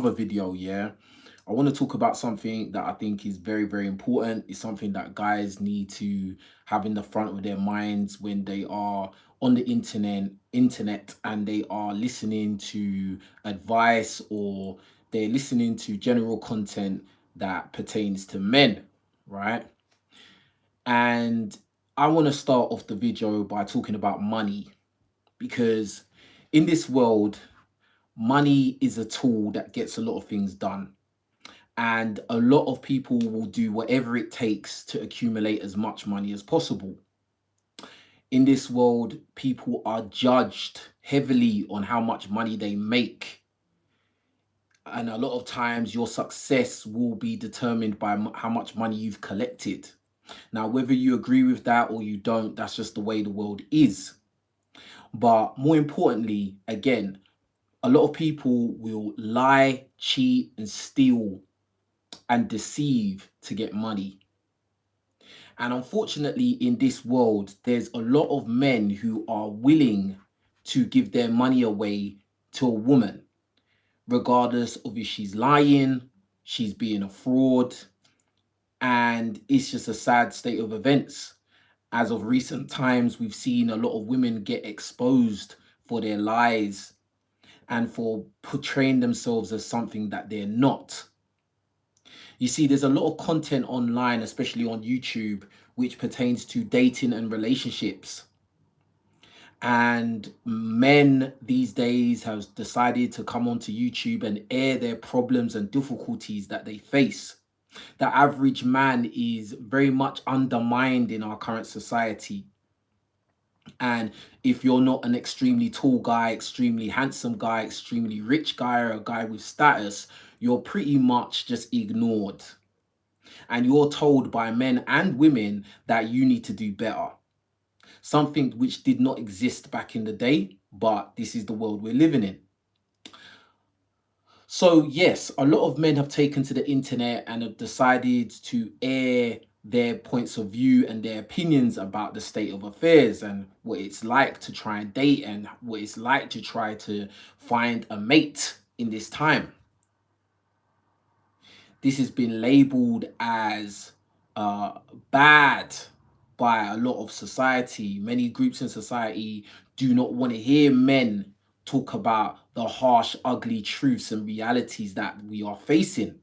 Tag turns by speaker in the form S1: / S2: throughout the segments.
S1: another video. Yeah, I want to talk about something that I think is very, very important. It's something that guys need to have in the front of their minds when they are on the internet and they are listening to advice, or they're listening to general content that pertains to men, right? And I want to start off the video by talking about money, because in this world, money is a tool that gets a lot of things done. And a lot of people will do whatever it takes to accumulate as much money as possible. In this world, people are judged heavily on how much money they make. And a lot of times, your success will be determined by how much money you've collected. Now, whether you agree with that or you don't, that's just the way the world is. But more importantly, again, a lot of people will lie, cheat, and steal and deceive to get money. And unfortunately, in this world, there's a lot of men who are willing to give their money away to a woman, regardless of if she's lying, she's being a fraud. And it's just a sad state of events. As of recent times, we've seen a lot of women get exposed for their lies and for portraying themselves as something that they're not. You see, there's a lot of content online, especially on YouTube, which pertains to dating and relationships. And men these days have decided to come onto YouTube and air their problems and difficulties that they face. The average man is very much undermined in our current society. And if you're not an extremely tall guy, extremely handsome guy, extremely rich guy, or a guy with status, you're pretty much just ignored. And you're told by men and women that you need to do better. Something which did not exist back in the day, but this is the world we're living in. So, yes, a lot of men have taken to the internet and have decided to air their points of view and their opinions about the state of affairs and what it's like to try and date and what it's like to try to find a mate in this time. This has been labeled as bad by a lot of society. Many groups in society do not want to hear men talk about the harsh, ugly truths and realities that we are facing.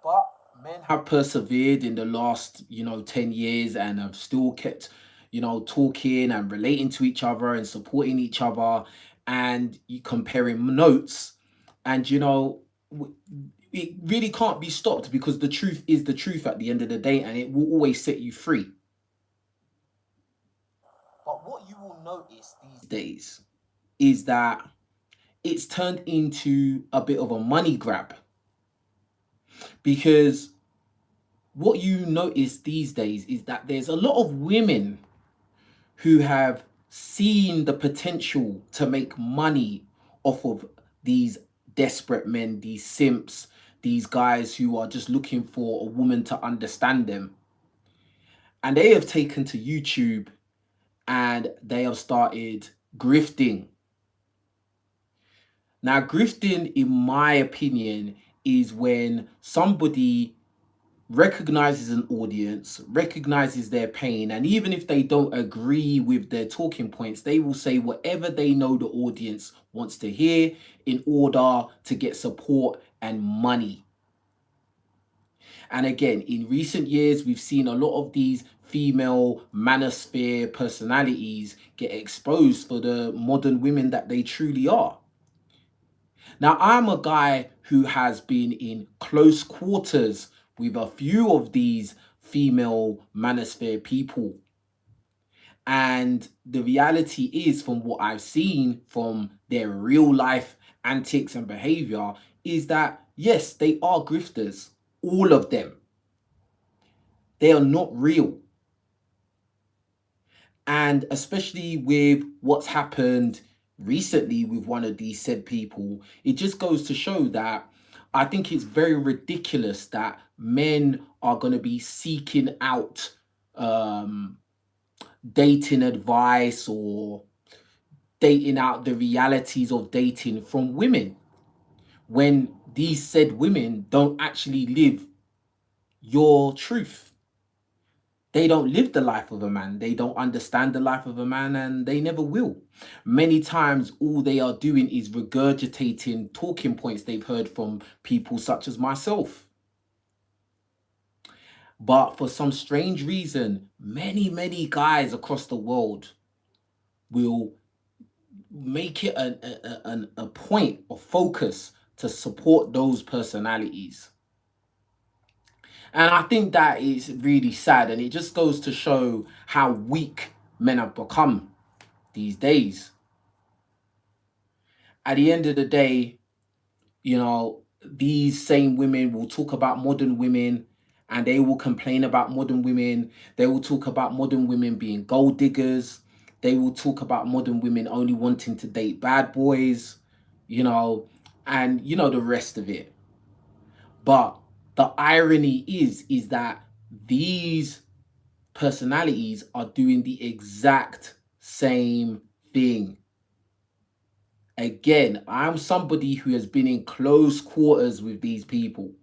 S1: But men have persevered in the last, 10 years and have still kept, talking and relating to each other and supporting each other, and you comparing notes. And, it really can't be stopped, because the truth is the truth at the end of the day, and it will always set you free. But what you will notice these days is that it's turned into a bit of a money grab, because what you notice these days is that there's a lot of women who have seen the potential to make money off of these desperate men, these simps, these guys who are just looking for a woman to understand them. And they have taken to YouTube and they have started grifting. Now, grifting, in my opinion, is when somebody recognizes an audience, recognizes their pain, and even if they don't agree with their talking points, they will say whatever they know the audience wants to hear in order to get support and money. And again, in recent years, we've seen a lot of these female manosphere personalities get exposed for the modern women that they truly are. Now, I'm a guy who has been in close quarters with a few of these female manosphere people. And the reality is, from what I've seen from their real life antics and behavior, is that yes, they are grifters, all of them. They are not real. And especially with what's happened recently with one of these said people, it just goes to show that I think it's very ridiculous that men are going to be seeking out dating advice or dating out the realities of dating from women, when these said women don't actually live your truth. They don't live the life of a man. They don't understand the life of a man, and they never will. Many times, all they are doing is regurgitating talking points they've heard from people such as myself. But for some strange reason, many guys across the world will make it a point of focus to support those personalities. And I think that is really sad. And it just goes to show how weak men have become these days. At the end of the day, you know, these same women will talk about modern women, and they will complain about modern women. They will talk about modern women being gold diggers. They will talk about modern women only wanting to date bad boys, you know, and you know the rest of it. But the irony is that these personalities are doing the exact same thing. Again, I'm somebody who has been in close quarters with these people,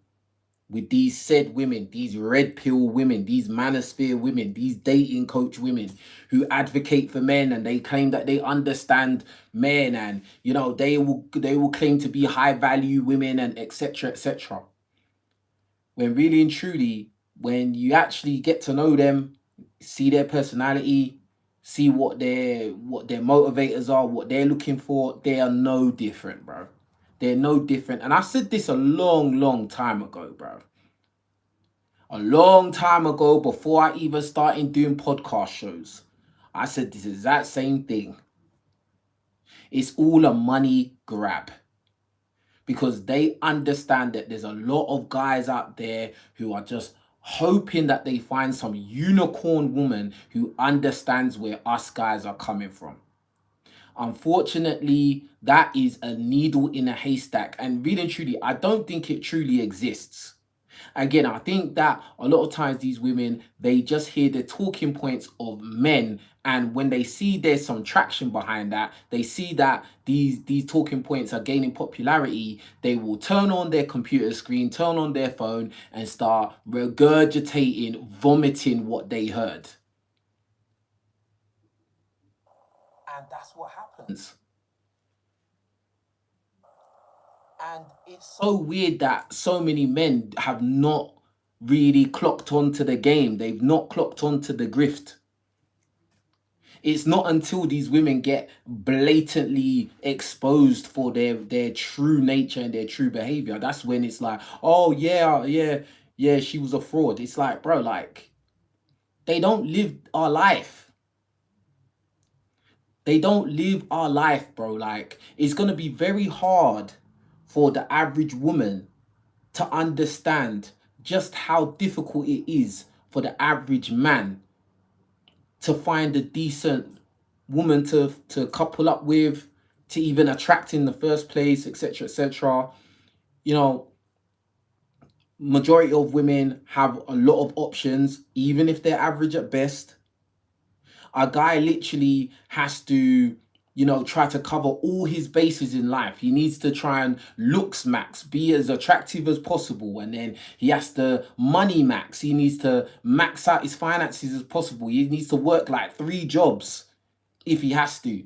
S1: with these said women, these red pill women, these manosphere women, these dating coach women who advocate for men, and they claim that they understand men, and you know they will claim to be high value women, and etc etc. When really and truly, when you actually get to know them, see their personality, see what their motivators are, what they're looking for, they are no different, bro. They're no different. And I said this a long time ago, bro. A long time ago, before I even started doing podcast shows. I said this exact same thing. It's all a money grab, because they understand that there's a lot of guys out there who are just hoping that they find some unicorn woman who understands where us guys are coming from. Unfortunately, that is a needle in a haystack, and really and truly, I don't think it truly exists. Again, I think that a lot of times these women, they just hear the talking points of men, and when they see there's some traction behind that, they see that these talking points are gaining popularity, they will turn on their computer screen, turn on their phone, and start regurgitating, vomiting what they heard. And that's what happens. And it's so weird that so many men have not really clocked onto the game. They've not clocked onto the grift. It's not until these women get blatantly exposed for their true nature and their true behavior, that's when it's like, oh yeah, she was a fraud. It's like, bro, like, they don't live our life. They don't live our life, bro. Like, it's gonna be very hard for the average woman to understand just how difficult it is for the average man to find a decent woman to couple up with, to even attract in the first place, etc etc. You know, majority of women have a lot of options, even if they're average at best. A guy literally has to, you know, try to cover all his bases in life. He needs to try and looks max, be as attractive as possible, and then he has to money max. He needs to max out his finances as possible. He needs to work like 3 jobs if he has to,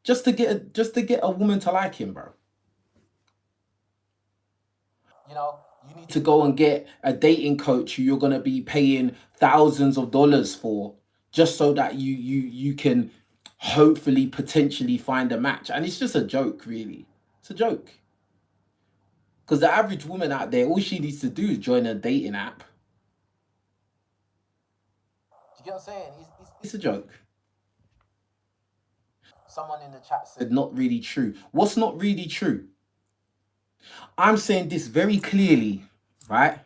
S1: just to get a woman to like him, bro. You know, you need to go and get a dating coach who you're gonna be paying thousands of dollars for, just so that you can hopefully potentially find a match. And it's just a joke, really. It's a joke. Because the average woman out there, all she needs to do is join a dating app. Do you get what I'm saying? It's a joke. Someone in the chat said not really true. What's not really true? I'm saying this very clearly, right?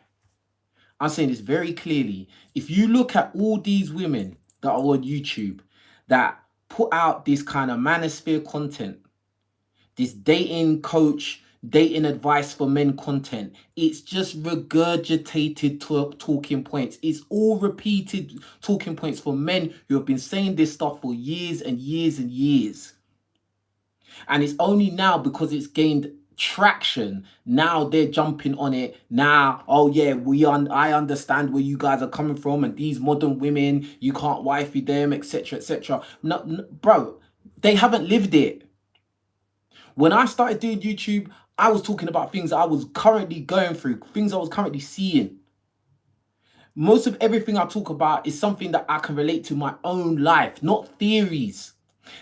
S1: I'm saying this very clearly. If you look at all these women that are on YouTube that put out this kind of manosphere content, this dating coach, dating advice for men content. It's just regurgitated talking points. It's all repeated talking points for men who have been saying this stuff for years and years and years. And it's only now, because it's gained traction, now they're jumping on it. Now, oh yeah, I understand where you guys are coming from, and these modern women, you can't wifey them, etc., etc. No, no, bro, they haven't lived it. When I started doing YouTube, I was talking about things I was currently going through, things I was currently seeing. Most of everything I talk about is something that I can relate to my own life, not theories.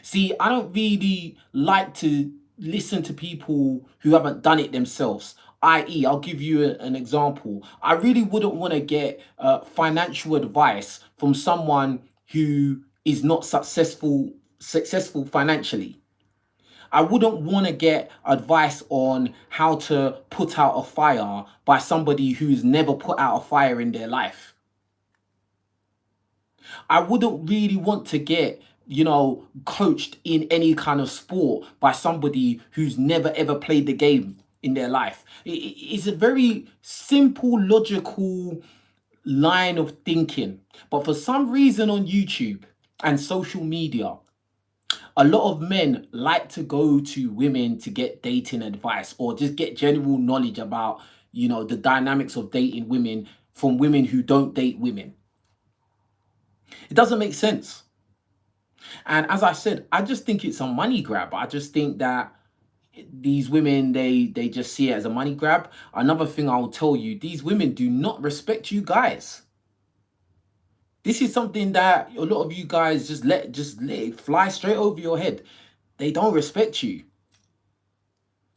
S1: See, I don't really like to listen to people who haven't done it themselves. I.e., I'll give you an example. I really wouldn't want to get financial advice from someone who is not successful financially. I wouldn't want to get advice on how to put out a fire by somebody who's never put out a fire in their life. I wouldn't really want to get, coached in any kind of sport by somebody who's never ever played the game in their life. It's a very simple, logical line of thinking. But for some reason on YouTube and social media, a lot of men like to go to women to get dating advice or just get general knowledge about, the dynamics of dating women from women who don't date women. It doesn't make sense. And as I said, I just think it's a money grab. I just think that these women, they just see it as a money grab. Another thing I'll tell you, these women do not respect you guys. This is something that a lot of you guys just let it fly straight over your head. They don't respect you.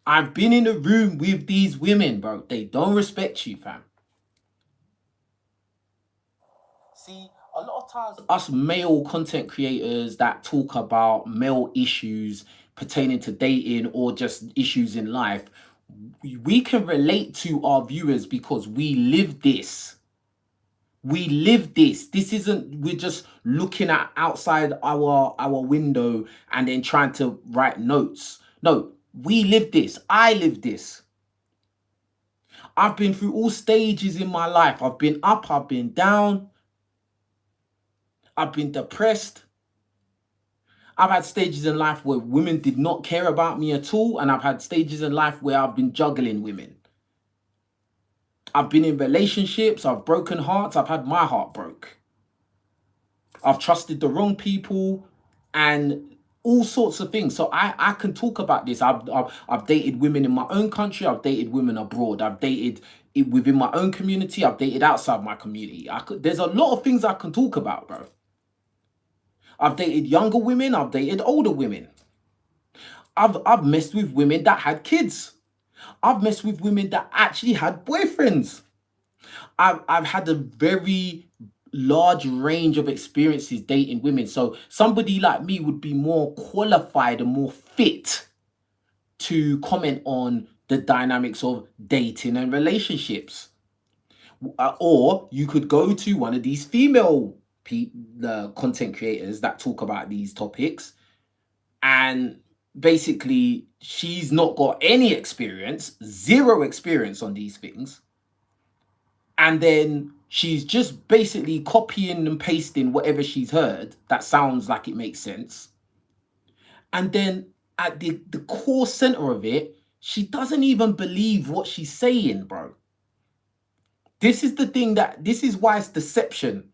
S1: I've been in a room with these women, bro. They don't respect you, fam. See, a lot of times, us male content creators that talk about male issues pertaining to dating or just issues in life, we can relate to our viewers because we live this. We live this. This isn't, we're just looking at outside our window and then trying to write notes. No, we live this. I live this. I've been through all stages in my life. I've been up, I've been down. I've been depressed. I've had stages in life where women did not care about me at all. And I've had stages in life where I've been juggling women. I've been in relationships. I've broken hearts. I've had my heart broke. I've trusted the wrong people and all sorts of things. So I can talk about this. I've dated women in my own country. I've dated women abroad. I've dated within my own community. I've dated outside my community. There's a lot of things I can talk about, bro. I've dated younger women. I've dated older women. I've messed with women that had kids. I've messed with women that actually had boyfriends. I've had a very large range of experiences dating women. So somebody like me would be more qualified and more fit to comment on the dynamics of dating and relationships. Or you could go to one of these female content creators that talk about these topics, and basically she's not got any experience, zero experience on these things, and then she's just basically copying and pasting whatever she's heard that sounds like it makes sense. And then at the core center of it, she doesn't even believe what she's saying, bro. This is the thing this is why it's deception.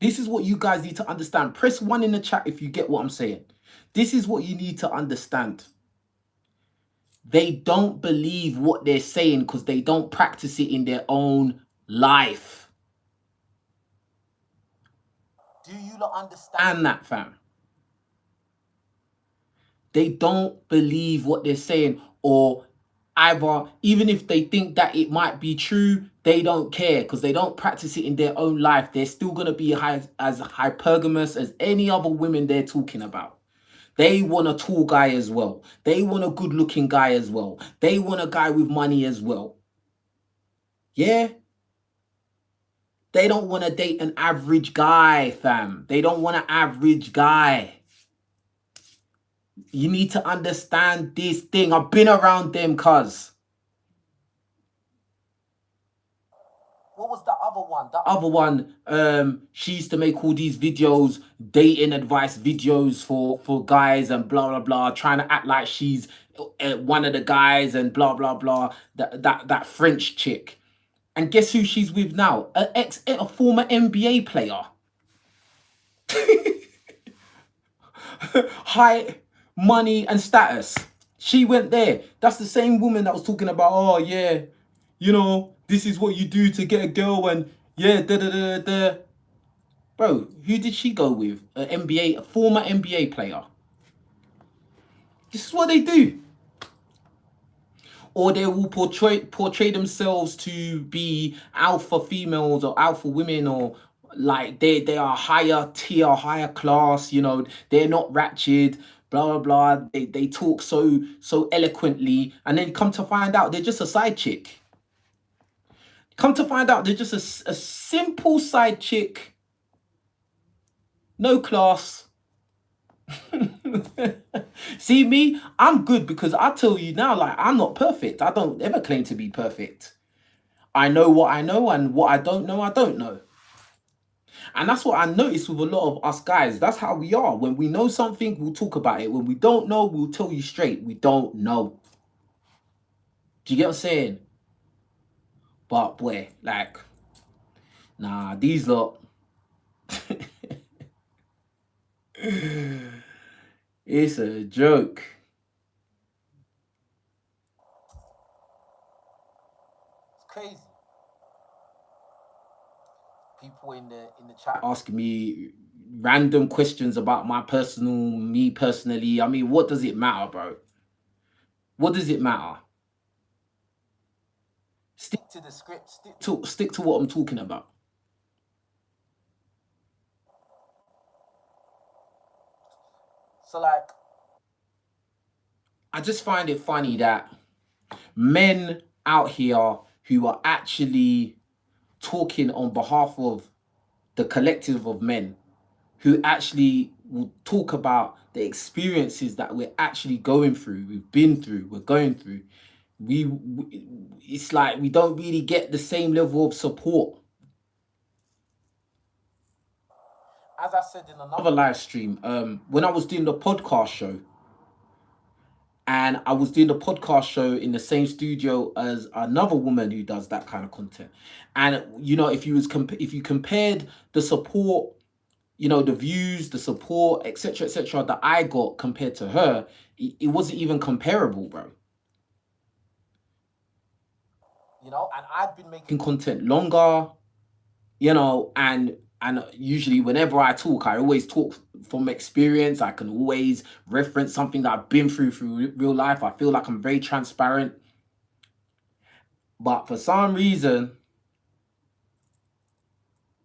S1: This is what you guys need to understand. Press 1 in the chat if you get what I'm saying. This is what you need to understand. They don't believe what they're saying because they don't practice it in their own life. Do you not understand that, fam? They don't believe what they're saying, or either, even if they think that it might be true, they don't care because they don't practice it in their own life. They're still going to be as hypergamous as any other women they're talking about. They want a tall guy as well. They want a good looking guy as well. They want a guy with money as well. Yeah? They don't want to date an average guy, fam. They don't want an average guy. You need to understand this thing. I've been around them, cuz. other one, she used to make all these videos, dating advice videos for guys and blah blah blah, trying to act like she's one of the guys and blah blah blah. That French chick, and guess who she's with now? A former NBA player. Height, money, and status. She went there. That's the same woman that was talking about, oh yeah, you know, this is what you do to get a girl, and yeah, da da da da. Bro, who did she go with? A former NBA player. This is what they do. Or they will portray themselves to be alpha females or alpha women, or like they are higher tier, higher class, you know, they're not ratchet, blah blah blah. They talk so eloquently, and then come to find out they're just a side chick. Come to find out they're just a simple side chick, no class. See me, I'm good because I tell you now, like, I'm not perfect. I don't ever claim to be perfect. I know what I know, and what I don't know, I don't know. And that's what I noticed with a lot of us guys. That's how we are. When we know something, we'll talk about it. When we don't know, we'll tell you straight. We don't know. Do you get what I'm saying? But boy, like, nah, these lot. It's a joke. It's crazy. People in the chat asking me random questions about me personally. I mean, what does it matter, bro? What does it matter? Stick to the script. Stick to what I'm talking about. So, like, I just find it funny that men out here who are actually talking on behalf of the collective of men, who actually will talk about the experiences that we're actually going through, we're going through. It's like we don't really get the same level of support. As I said in another live stream, when I was doing the podcast show, and I was doing the podcast show in the same studio as another woman who does that kind of content, and you know, if you compared the support, you know, the views, the support, etc., that I got compared to her, it wasn't even comparable, bro. You know, and I've been making content longer, you know, and usually whenever I talk, I always talk from experience. I can always reference something that I've been through real life. I feel like I'm very transparent. But for some reason,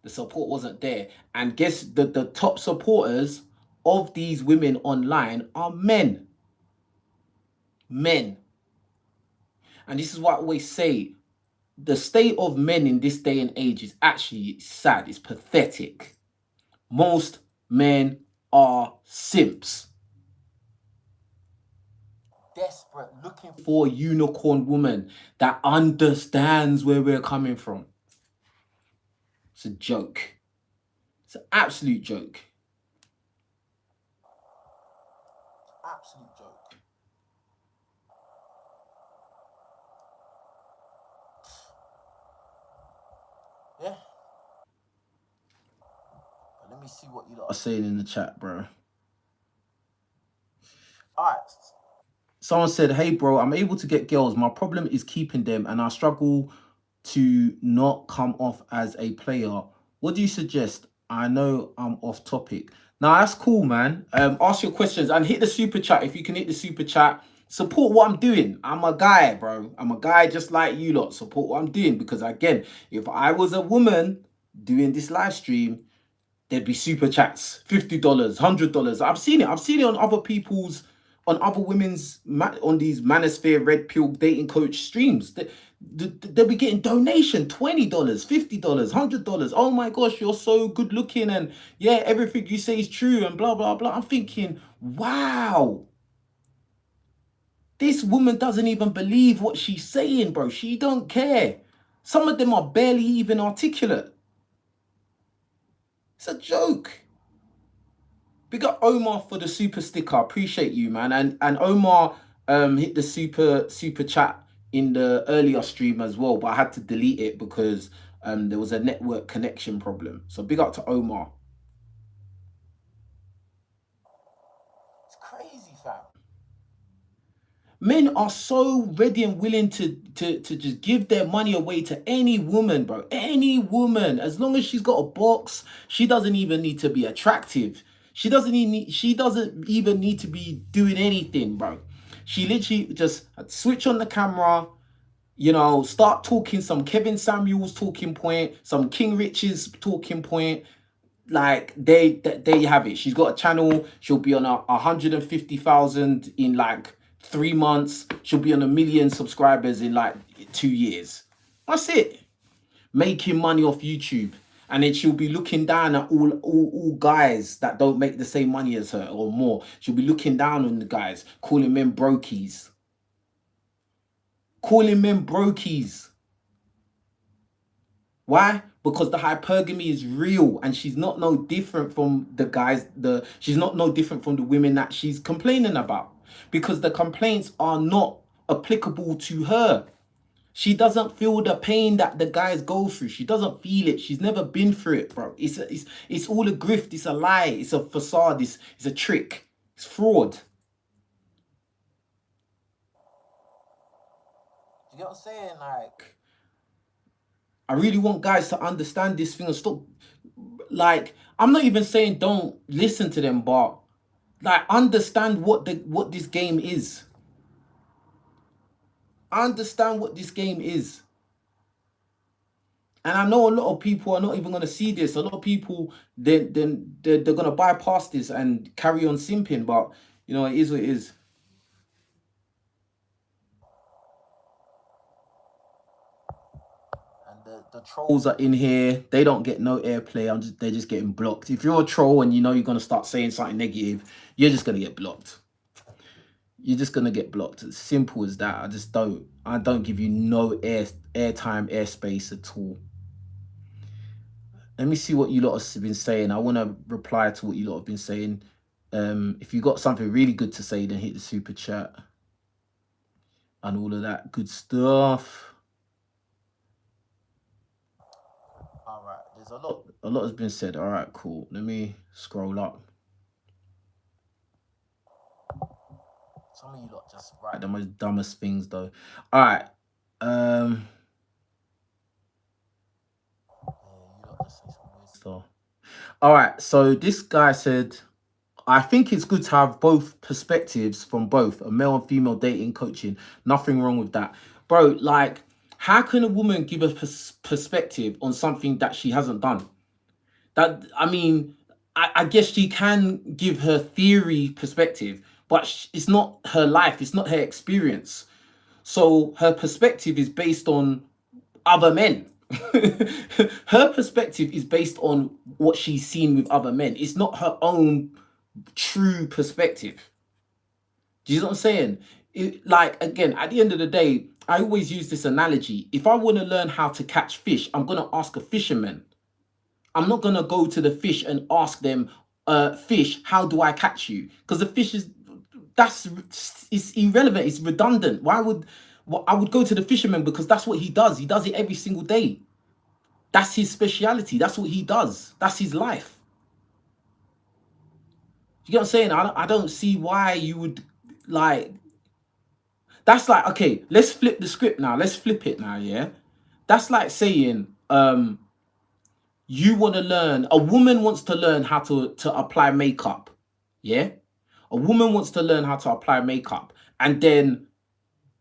S1: the support wasn't there. And guess the top supporters of these women online are men. Men. And this is what I always say. The state of men in this day and age is actually sad. It's pathetic. Most men are simps. Desperate, looking for a unicorn woman that understands where we're coming from. It's a joke. It's an absolute joke. Absolute joke. Yeah. But let me see what you lot are saying in the chat, bro. All right. Someone said, hey, bro, I'm able to get girls. My problem is keeping them, and I struggle to not come off as a player. What do you suggest? I know I'm off topic. Now, that's cool, man. Ask your questions and hit the super chat if you can hit the super chat. Support what I'm doing. I'm a guy, bro. I'm a guy just like you lot. Support what I'm doing, because, again, if I was a woman doing this live stream, there'd be super chats, $50, $100. I've seen it. I've seen it on other people's, on other women's, on these Manosphere Red Pill dating coach streams. They'll be getting donation, $20, $50, $100. Oh my gosh, you're so good looking, and yeah, everything you say is true, and blah blah blah. I'm thinking, wow, this woman doesn't even believe what she's saying, bro. She don't care. Some of them are barely even articulate. It's a joke. Big up Omar for the super sticker. Appreciate you, man. And Omar hit the super chat in the earlier stream as well, but I had to delete it because there was a network connection problem. So big up to Omar. It's crazy, fam. Men are so ready and willing to just give their money away to any woman, bro. Any woman, as long as she's got a box, she doesn't even need to be attractive. She doesn't even need to be doing anything, bro. She literally just switch on the camera, you know, start talking some Kevin Samuels talking point, some King Rich's talking point, like there you have it. She's got a channel. She'll be on 150,000 in like 3 months. She'll be on 1 million subscribers in like 2 years. That's it. Making money off YouTube. And then she'll be looking down at all guys that don't make the same money as her or more. She'll be looking down on the guys, calling men brokies. Calling men brokies. Why? Because the hypergamy is real, and she's not no different from the guys. She's not no different from the women that she's complaining about, because the complaints are not applicable to her. She doesn't feel the pain that the guys go through. She doesn't feel it. She's never been through it, bro. It's all a grift. It's a lie. It's a facade. It's a trick. It's fraud. You get what I'm saying? Like, I really want guys to understand this thing and stop. Like, I'm not even saying don't listen to them, but like understand what this game is. Understand what this game is. And I know a lot of people are not even gonna see this. A lot of people they're gonna bypass this and carry on simping, but you know, it is what it is. And the trolls are in here. They don't get no airplay. They're just getting blocked. If you're a troll and you know you're gonna start saying something negative, you're just gonna get blocked. You're just gonna get blocked. It's simple as that. I don't give you no airtime, airspace at all. Let me see what you lot have been saying. I want to reply to what you lot have been saying. If you got something really good to say, then hit the super chat and all of that good stuff. All right, there's a lot has been said. All right, cool. Let me scroll up. Some of you lot just write the most dumbest things though. All right. Yeah, you lot just say some weird stuff. All right, so this guy said, I think it's good to have both perspectives from both a male and female dating coaching. Nothing wrong with that. Bro, like, how can a woman give a perspective on something that she hasn't done? That, I mean, I guess she can give her theory perspective, but it's not her life, it's not her experience. So her perspective is based on other men. Her perspective is based on what she's seen with other men. It's not her own true perspective. Do you know what I'm saying? Like, again, at the end of the day, I always use this analogy. If I want to learn how to catch fish, I'm going to ask a fisherman. I'm not going to go to the fish and ask them, fish, how do I catch you? Because the fish it's irrelevant. It's redundant. I would go to the fisherman because that's what he does. He does it every single day. That's his speciality. That's what he does. That's his life. You get what I'm saying? I don't see why you would, like, that's like, okay, let's flip the script now. Let's flip it now, yeah? That's like saying, you want to learn, a woman wants to learn how to apply makeup, yeah? A woman wants to learn how to apply makeup, and then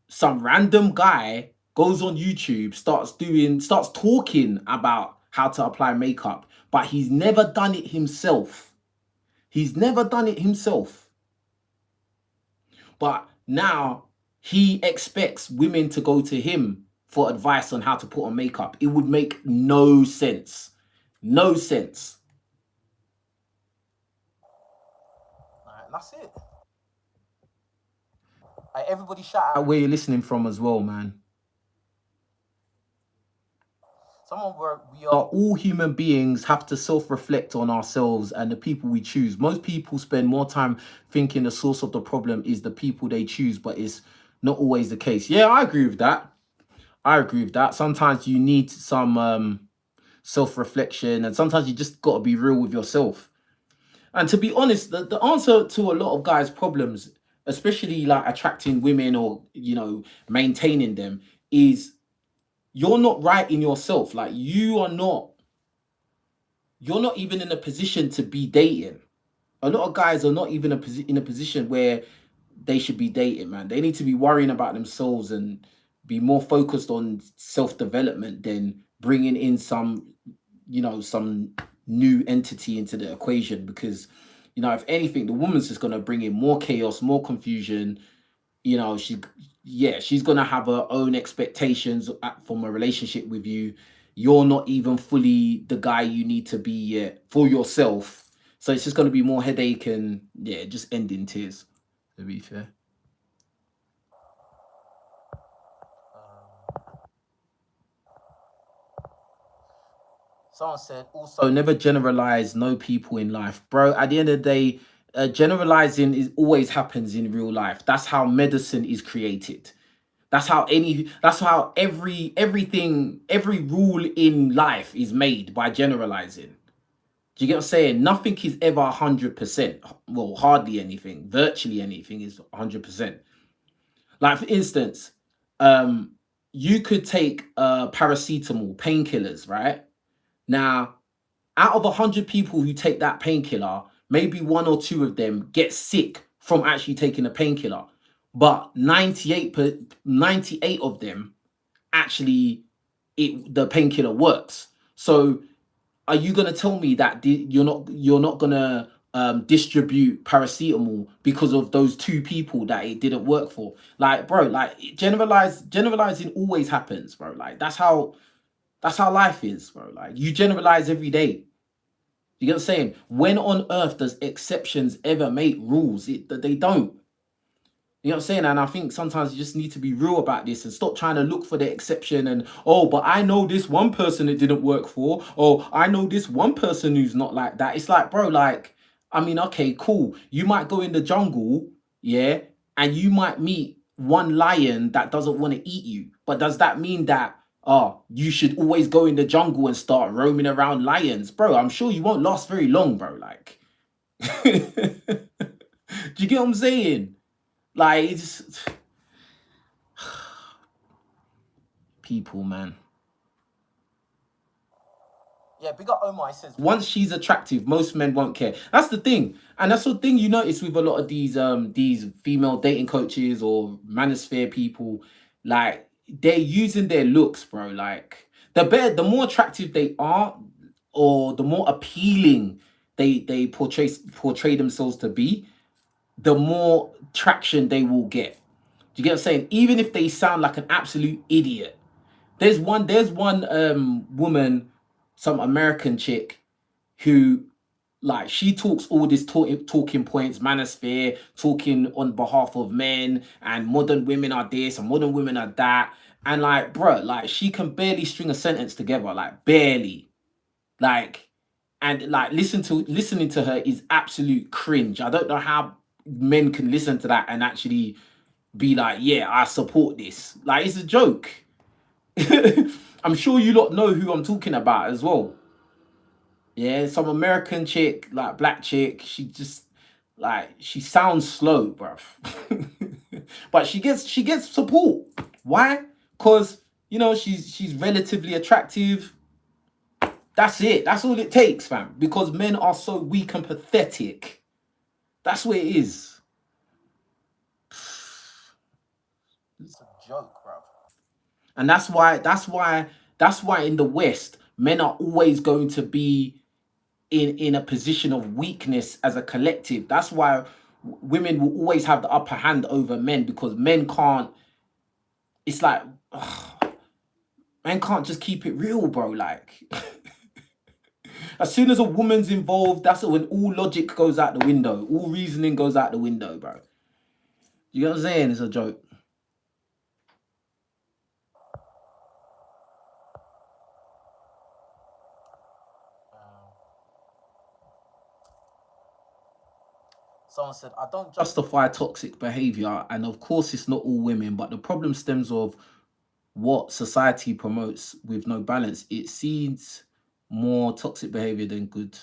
S1: some random guy goes on YouTube, starts talking about how to apply makeup, but he's never done it himself. He's never done it himself. But now he expects women to go to him for advice on how to put on makeup. It would make no sense. No sense. All right, that's it. Everybody shout out where you're listening from as well, man. we are all human beings, have to self-reflect on ourselves and the people we choose. Most people spend more time thinking the source of the problem is the people they choose, but it's not always the case. Yeah, I agree with that. I agree with that. Sometimes you need some self-reflection, and sometimes you just got to be real with yourself. And to be honest, the answer to a lot of guys' problems, especially like attracting women or, you know, maintaining them, is you're not right in yourself. Like you're not even in a position to be dating. A lot of guys are not even in a position where they should be dating, man. They need to be worrying about themselves and be more focused on self-development than bringing in some, you know, some new entity into the equation. Because, you know, if anything, the woman's just going to bring in more chaos, more confusion. You know, she's gonna have her own expectations from a relationship with you. You're not even fully the guy you need to be yet for yourself, so it's just gonna be more headache and, yeah, just end in tears, to be fair. Someone said also never generalize no people in life, bro. At the end of the day, generalizing is always happens in real life. That's how medicine is created. That's how every rule in life is made by generalizing. Do you get what I'm saying? Nothing is ever 100%. Well, hardly anything, virtually anything is 100%. Like, for instance, um, you could take paracetamol, painkillers, right? Now, out of 100 people who take that painkiller, maybe one or two of them get sick from actually taking a painkiller. But 98 of them actually, the painkiller works. So are you gonna tell me that you're not gonna distribute paracetamol because of those two people that it didn't work for? Like, bro, like, generalizing always happens, bro. Like, that's how life is, bro. Like, you generalize every day. You get what I'm saying? When on earth does exceptions ever make rules? They don't. You know what I'm saying? And I think sometimes you just need to be real about this and stop trying to look for the exception and, oh, but I know this one person it didn't work for. Oh, I know this one person who's not like that. It's like, bro, like, I mean, okay, cool. You might go in the jungle, yeah, and you might meet one lion that doesn't want to eat you. But does that mean that, oh, you should always go in the jungle and start roaming around lions? Bro, I'm sure you won't last very long, bro. Like, do you get what I'm saying? Like, it's people, man. Yeah, big up Omar. He says once she's attractive, most men won't care. That's the thing, and that's the thing you notice with a lot of these female dating coaches or manosphere people. Like, they're using their looks, bro. Like, the more attractive they are, or the more appealing they portray themselves to be, the more traction they will get. Do you get what I'm saying? Even if they sound like an absolute idiot. There's one woman, some American chick, who, like, she talks all this talking points, manosphere, talking on behalf of men, and modern women are this and modern women are that. And, like, bruh, like, she can barely string a sentence together, like, barely. Like, and, like, listening to her is absolute cringe. I don't know how men can listen to that and actually be like, yeah, I support this. Like, it's a joke. I'm sure you lot know who I'm talking about as well. Yeah, some American chick, like, black chick. She just, like, she sounds slow, bruv. But she gets support. Why? Because, you know, she's relatively attractive. That's it. That's all it takes, fam. Because men are so weak and pathetic. That's what it is. It's a joke, bruv. And that's why in the West, men are always going to be in a position of weakness as a collective. That's why women will always have the upper hand over men, because men can't. It's like, ugh, men can't just keep it real, bro. Like, as soon as a woman's involved, that's when all logic goes out the window, all reasoning goes out the window, bro. You know what I'm saying? It's a joke. Someone said, I don't justify toxic behavior, and of course it's not all women, but the problem stems of what society promotes with no balance. It sees more toxic behavior than good.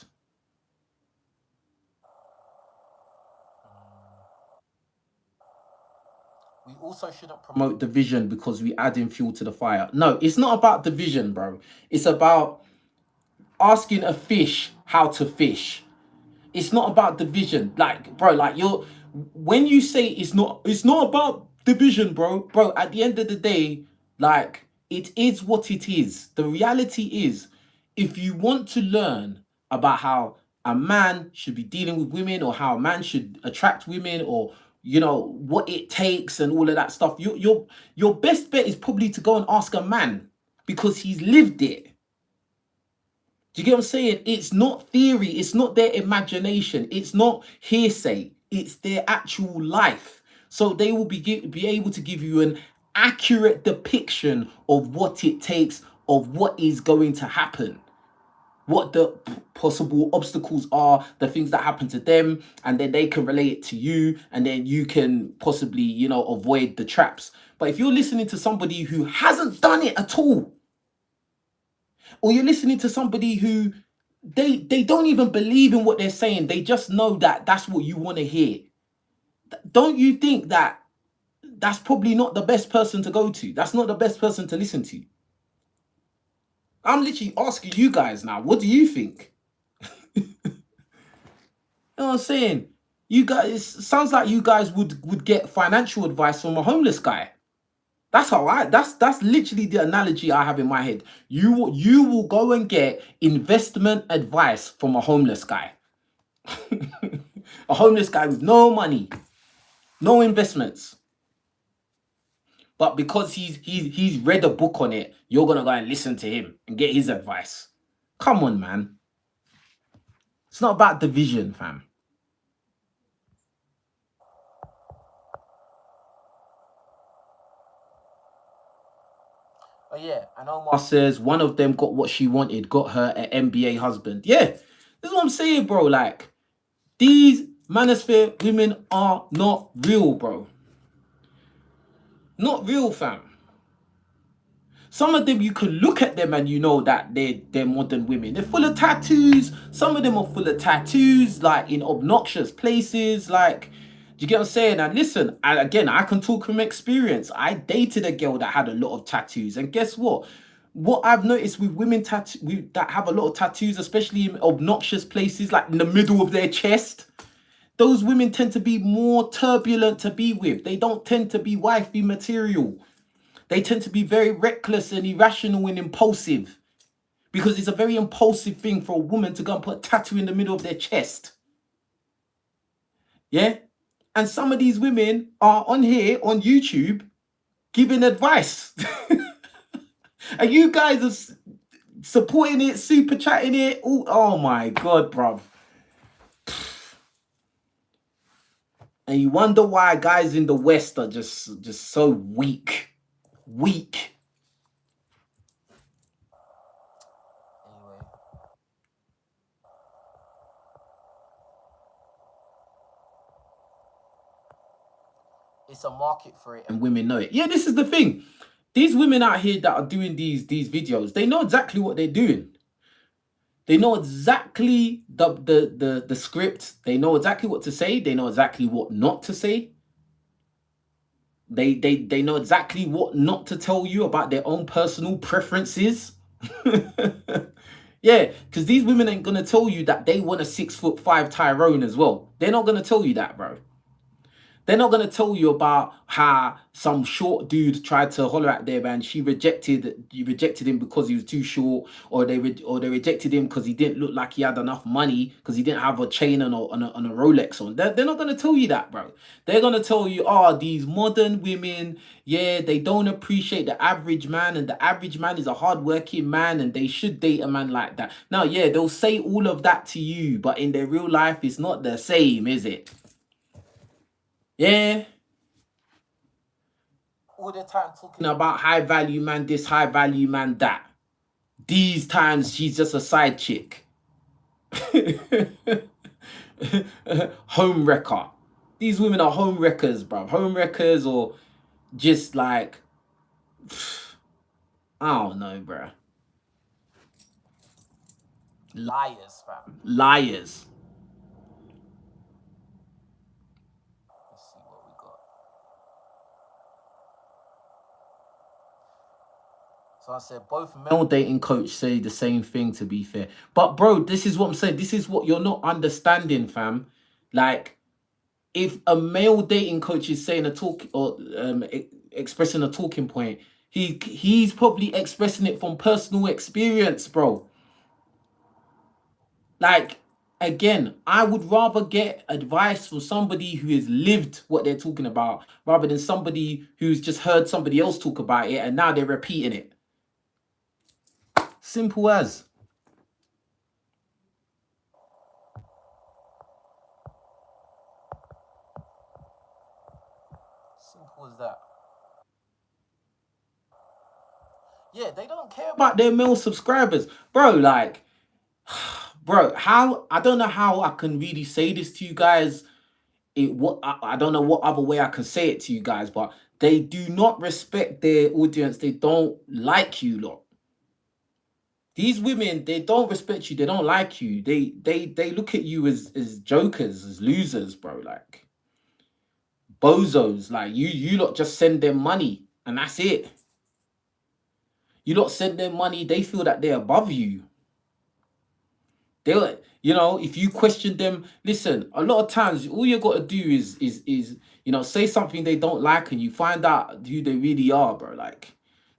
S1: We also shouldn't promote division because we add in fuel to the fire. No, it's not about division, bro. It's about asking a fish how to fish. It's not about division. Like, bro, like when you say it's not about division, bro, at the end of the day, like, it is what it is. The reality is, if you want to learn about how a man should be dealing with women, or how a man should attract women, or what it takes and all of that stuff, your best bet is probably to go and ask a man, because he's lived it. Do you get what I'm saying? It's not theory. It's not their imagination. It's not hearsay. It's their actual life. So they will be able to give you an accurate depiction of what it takes, of what is going to happen, what the possible obstacles are, the things that happen to them, and then they can relate it to you, and then you can possibly, avoid the traps. But if you're listening to somebody who hasn't done it at all, or you're listening to somebody who they don't even believe in what they're saying, they just know that that's what you want to hear, don't you think that that's probably not the best person to go to? That's not the best person to listen to. I'm literally asking you guys now, what do you think? You know what I'm saying? You guys, sounds like you guys would get financial advice from a homeless guy. That's literally the analogy I have in my head. You will go and get investment advice from a homeless guy. A homeless guy with no money, no investments. But because he's read a book on it, you're gonna go and listen to him and get his advice. Come on, man. It's not about division, fam. Oh yeah, and Omar says one of them got what she wanted, got her an NBA husband. Yeah, this is what I'm saying, bro. Like, these manosphere women are not real, bro. Not real, fam. Some of them, you can look at them and you know that they're modern women. They're full of tattoos. Some of them are full of tattoos, like in obnoxious places. Like, do you get what I'm saying? And listen, again, I can talk from experience. I dated a girl that had a lot of tattoos, and guess what? What I've noticed with women that have a lot of tattoos, especially in obnoxious places, like in the middle of their chest, those women tend to be more turbulent to be with. They don't tend to be wifey material. They tend to be very reckless and irrational and impulsive, because it's a very impulsive thing for a woman to go and put a tattoo in the middle of their chest. Yeah? And some of these women are on here on YouTube giving advice. And you guys are supporting it, super chatting it. Oh my God, bruv. And you wonder why guys in the West are just so weak. Weak. Anyway. It's a market for it, and women know it. Yeah, this is the thing. These women out here that are doing these videos, they know exactly what they're doing. They know exactly the script. They know exactly what to say. They know exactly what not to say. They know exactly what not to tell you about their own personal preferences. Yeah, because these women ain't gonna tell you that they want a 6'5" Tyrone as well. They're not gonna tell you that, bro. They're not going to tell you about how some short dude tried to holler at them and you rejected him because he was too short, or they rejected him because he didn't look like he had enough money, because he didn't have a chain and a Rolex on. They're not going to tell you that, bro. They're going to tell you, oh, these modern women, yeah, they don't appreciate the average man, and the average man is a hardworking man, and they should date a man like that. Now, yeah, they'll say all of that to you, but in their real life, it's not the same, is it? Yeah. All the time talking about high value man this, high value man that. These times she's just a side chick. home wrecker. These women are home wreckers, bruv. Home wreckers, or just like, I don't know, bruh. Liars, fam. Liars. Let's see what we got. So I said both male dating coach say the same thing, to be fair. But bro, this is what I'm saying. This is what you're not understanding, fam. Like, if a male dating coach is saying a talk, or expressing a talking point, he's probably expressing it from personal experience, bro. Like, again, I would rather get advice from somebody who has lived what they're talking about rather than somebody who's just heard somebody else talk about it and now they're repeating it. Simple as. Simple as that. Yeah, they don't care about their male subscribers. Bro, like, bro, how, I don't know how I can really say this to you guys. I don't know what other way I can say it to you guys, but they do not respect their audience. They don't like you lot. These women, they don't respect you. They don't like you. They look at you as jokers, as losers, bro. Like, bozos. Like, you lot just send them money and that's it. You lot send them money. They feel that they're above you. They'll, you know, if you question them, listen, a lot of times all you got to do is you know, say something they don't like and you find out who they really are, bro. Like,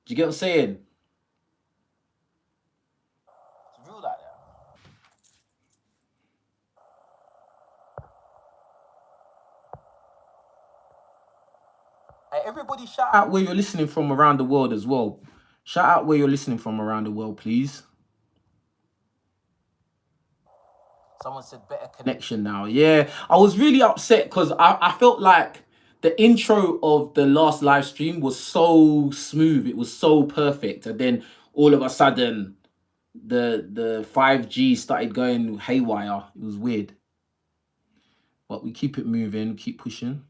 S1: do you get what I'm saying? It's real like that. Hey, everybody shout out where you're listening from around the world as well. Shout out where you're listening from around the world, please. Someone said better connection now. Yeah, I was really upset because I felt like the intro of the last live stream was so smooth. It was so perfect. And then all of a sudden, the 5G started going haywire. It was weird. But we keep it moving, keep pushing.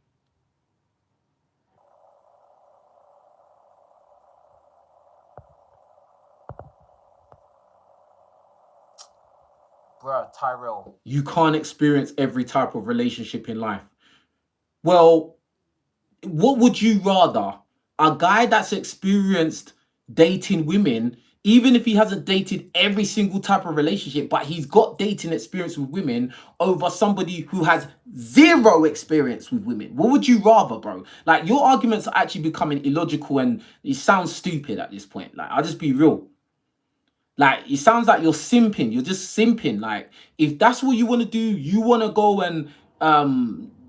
S1: Bruh, Tyrell, you can't experience every type of relationship in life. Well, what would you rather? A guy that's experienced dating women, even if he hasn't dated every single type of relationship, but he's got dating experience with women, over somebody who has zero experience with women? What would you rather, bro? Like, your arguments are actually becoming illogical and it sounds stupid at this point. Like, I'll just be real. Like, it sounds like you're simping. You're just simping. Like, if that's what you want to do, you want to go and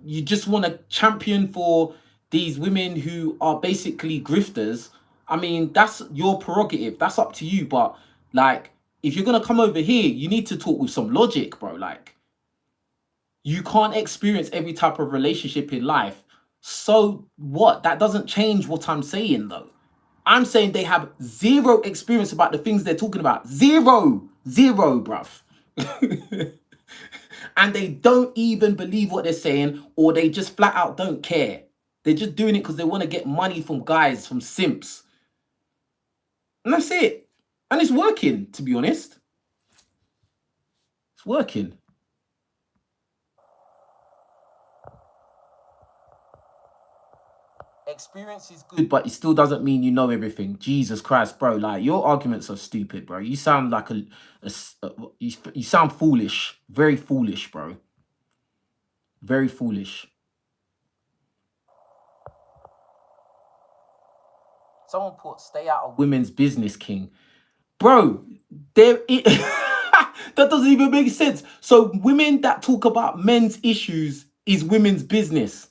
S1: you just want to champion for these women who are basically grifters. I mean, that's your prerogative. That's up to you. But like, if you're gonna come over here, you need to talk with some logic, bro. Like, you can't experience every type of relationship in life. So what? That doesn't change what I'm saying, though. I'm saying they have zero experience about the things they're talking about. Zero. Zero, bruv. And they don't even believe what they're saying, or they just flat out don't care. They're just doing it because they want to get money from guys, from simps. And that's it. And it's working, to be honest. It's working. Experience is good, but it still doesn't mean you know everything. Jesus Christ, bro. Like, your arguments are stupid, bro. You sound like you sound foolish. Very foolish, bro. Very foolish. Someone put stay out of women's business, king. Bro, there it that doesn't even make sense. So women that talk about men's issues is women's business.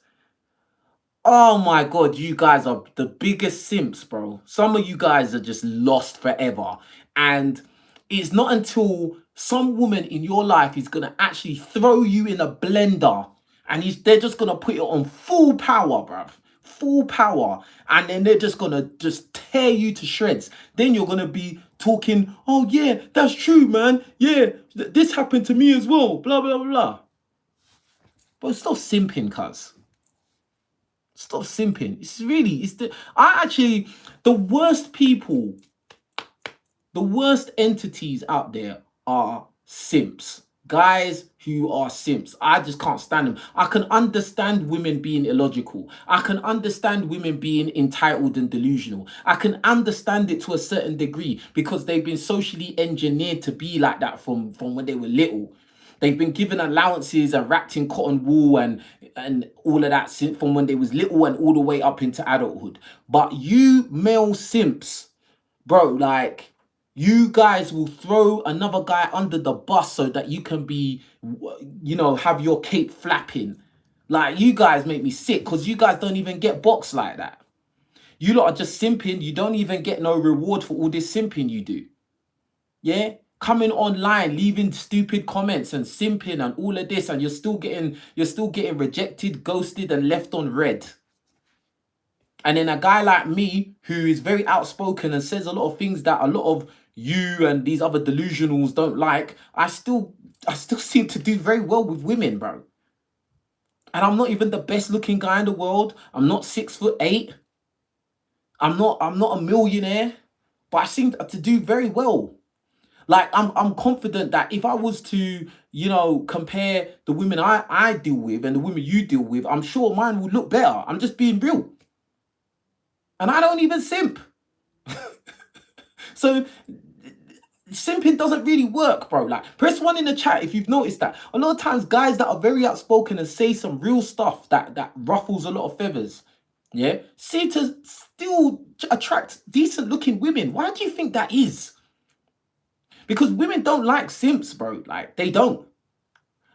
S1: Oh my god, you guys are the biggest simps, bro. Some of you guys are just lost forever. And it's not until some woman in your life is gonna actually throw you in a blender and they're just gonna put it on full power, bruv. Full power. And then they're just gonna just tear you to shreds. Then you're gonna be talking, oh yeah, that's true, man. Yeah, this happened to me as well. Blah blah blah. Bro, stop simping, cuz. Stop simping. It's really, it's the, I actually, the worst people, the worst entities out there are simps. Guys who are simps. I just can't stand them. I can understand women being illogical. I can understand women being entitled and delusional. I can understand it to a certain degree because they've been socially engineered to be like that from when they were little. They've been given allowances and wrapped in cotton wool and all of that from when they was little and all the way up into adulthood. But you male simps, bro, like, you guys will throw another guy under the bus so that you can be, you know, have your cape flapping. Like, you guys make me sick because you guys don't even get boxed like that. You lot are just simping. You don't even get no reward for all this simping you do. Yeah? Coming online, leaving stupid comments and simping and all of this, and you're still getting rejected, ghosted, and left on red. And then a guy like me, who is very outspoken and says a lot of things that a lot of you and these other delusionals don't like, I still seem to do very well with women, bro. And I'm not even the best looking guy in the world. I'm not 6'8". I'm not a millionaire, but I seem to do very well. Like, I'm confident that if I was to, you know, compare the women I deal with and the women you deal with, I'm sure mine would look better. I'm just being real. And I don't even simp. So simping doesn't really work, bro. Like, press 1 in the chat if you've noticed that. A lot of times, guys that are very outspoken and say some real stuff that ruffles a lot of feathers, yeah, seem to still attract decent looking women. Why do you think that is? Because women don't like simps, bro. Like, they don't.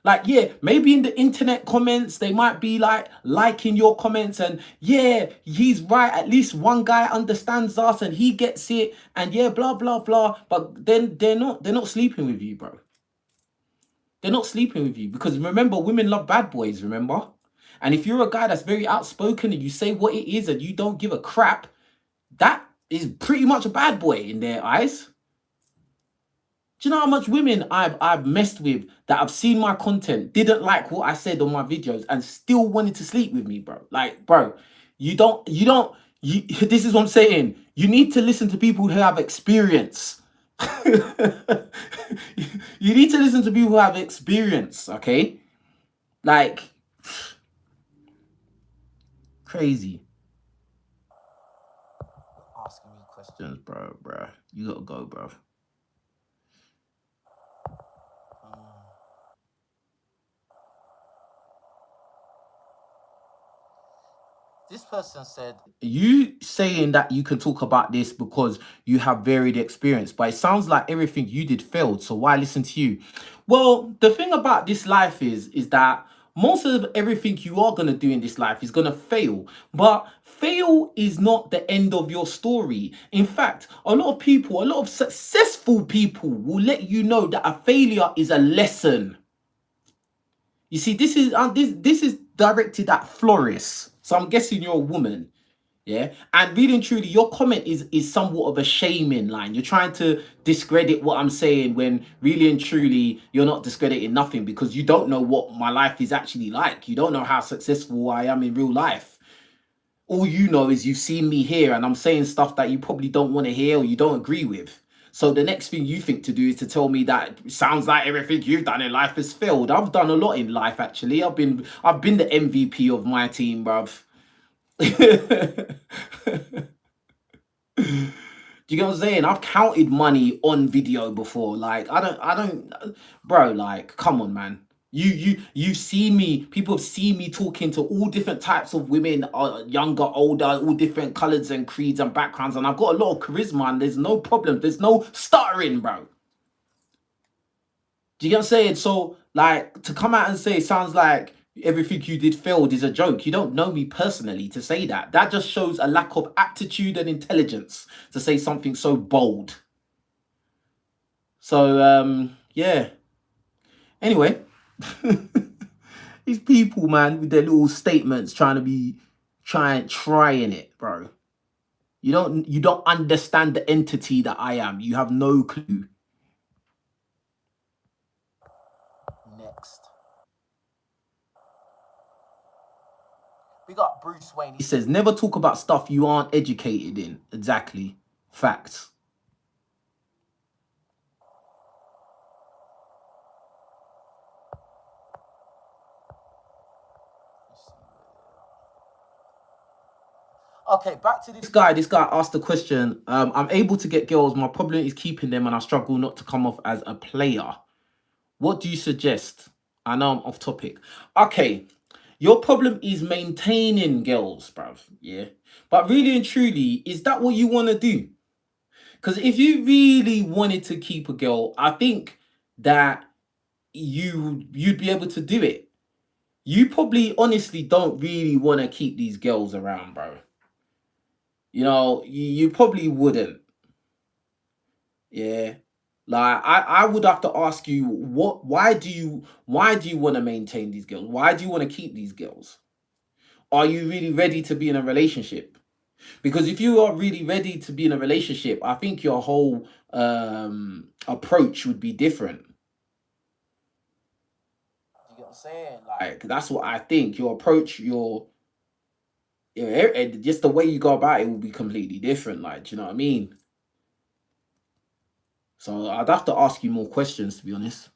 S1: Like, yeah, maybe in the internet comments, they might be like liking your comments and, yeah, he's right. At least one guy understands us and he gets it. And yeah, blah, blah, blah. But then they're not sleeping with you, bro. They're not sleeping with you because remember, women love bad boys, remember? And if you're a guy that's very outspoken and you say what it is and you don't give a crap, that is pretty much a bad boy in their eyes. Do you know how much women I've messed with that have seen my content, didn't like what I said on my videos, and still wanted to sleep with me, bro? Like, bro, this is what I'm saying. You need to listen to people who have experience. You need to listen to people who have experience, okay? Like, crazy. Asking me questions, bro. You gotta go, bro. This person said, you saying that you can talk about this because you have varied experience, but it sounds like everything you did failed. So why listen to you? Well, the thing about this life is that most of everything you are going to do in this life is going to fail. But fail is not the end of your story. In fact, a lot of successful people will let you know that a failure is a lesson. You see, this is directed at Floris. So I'm guessing you're a woman. Yeah. And really and truly, your comment is somewhat of a shaming line. You're trying to discredit what I'm saying when really and truly you're not discrediting nothing because you don't know what my life is actually like. You don't know how successful I am in real life. All you know is you've seen me here and I'm saying stuff that you probably don't want to hear or you don't agree with. So the next thing you think to do is to tell me that it sounds like everything you've done in life has failed. I've done a lot in life, actually. I've been the MVP of my team, bruv. Do you get what I'm saying? I've counted money on video before. Like, I don't, bro, like, come on, man. You've seen me, people have seen me talking to all different types of women, younger, older, all different colors and creeds and backgrounds. And I've got a lot of charisma and there's no problem. There's no stuttering, bro. Do you get what I'm saying? So, like, to come out and say it sounds like everything you did failed is a joke. You don't know me personally to say that. That just shows a lack of aptitude and intelligence to say something so bold. So, yeah. Anyway, these people, man, with their little statements trying it, bro. You don't understand the entity that I am. You have no clue. Next. got Bruce Wayne. He says, never talk about stuff you aren't educated in. Exactly. Facts. Okay, back to this guy. This guy asked the question. I'm able to get girls. My problem is keeping them, and I struggle not to come off as a player. What do you suggest? I know I'm off topic. Okay, your problem is maintaining girls, bruv. Yeah. But really and truly, is that what you want to do? Because if you really wanted to keep a girl, I think that you'd be able to do it. You probably honestly don't really want to keep these girls around, bro. You know, you probably wouldn't. Yeah. Like I would have to ask you why do you want to maintain these girls? Why do you want to keep these girls? Are you really ready to be in a relationship? Because if you are really ready to be in a relationship, I think your whole approach would be different. You get what I'm saying? Like that's what I think. Your approach, just the way you go about it will be completely different. Like, do you know what I mean? So I'd have to ask you more questions, to be honest.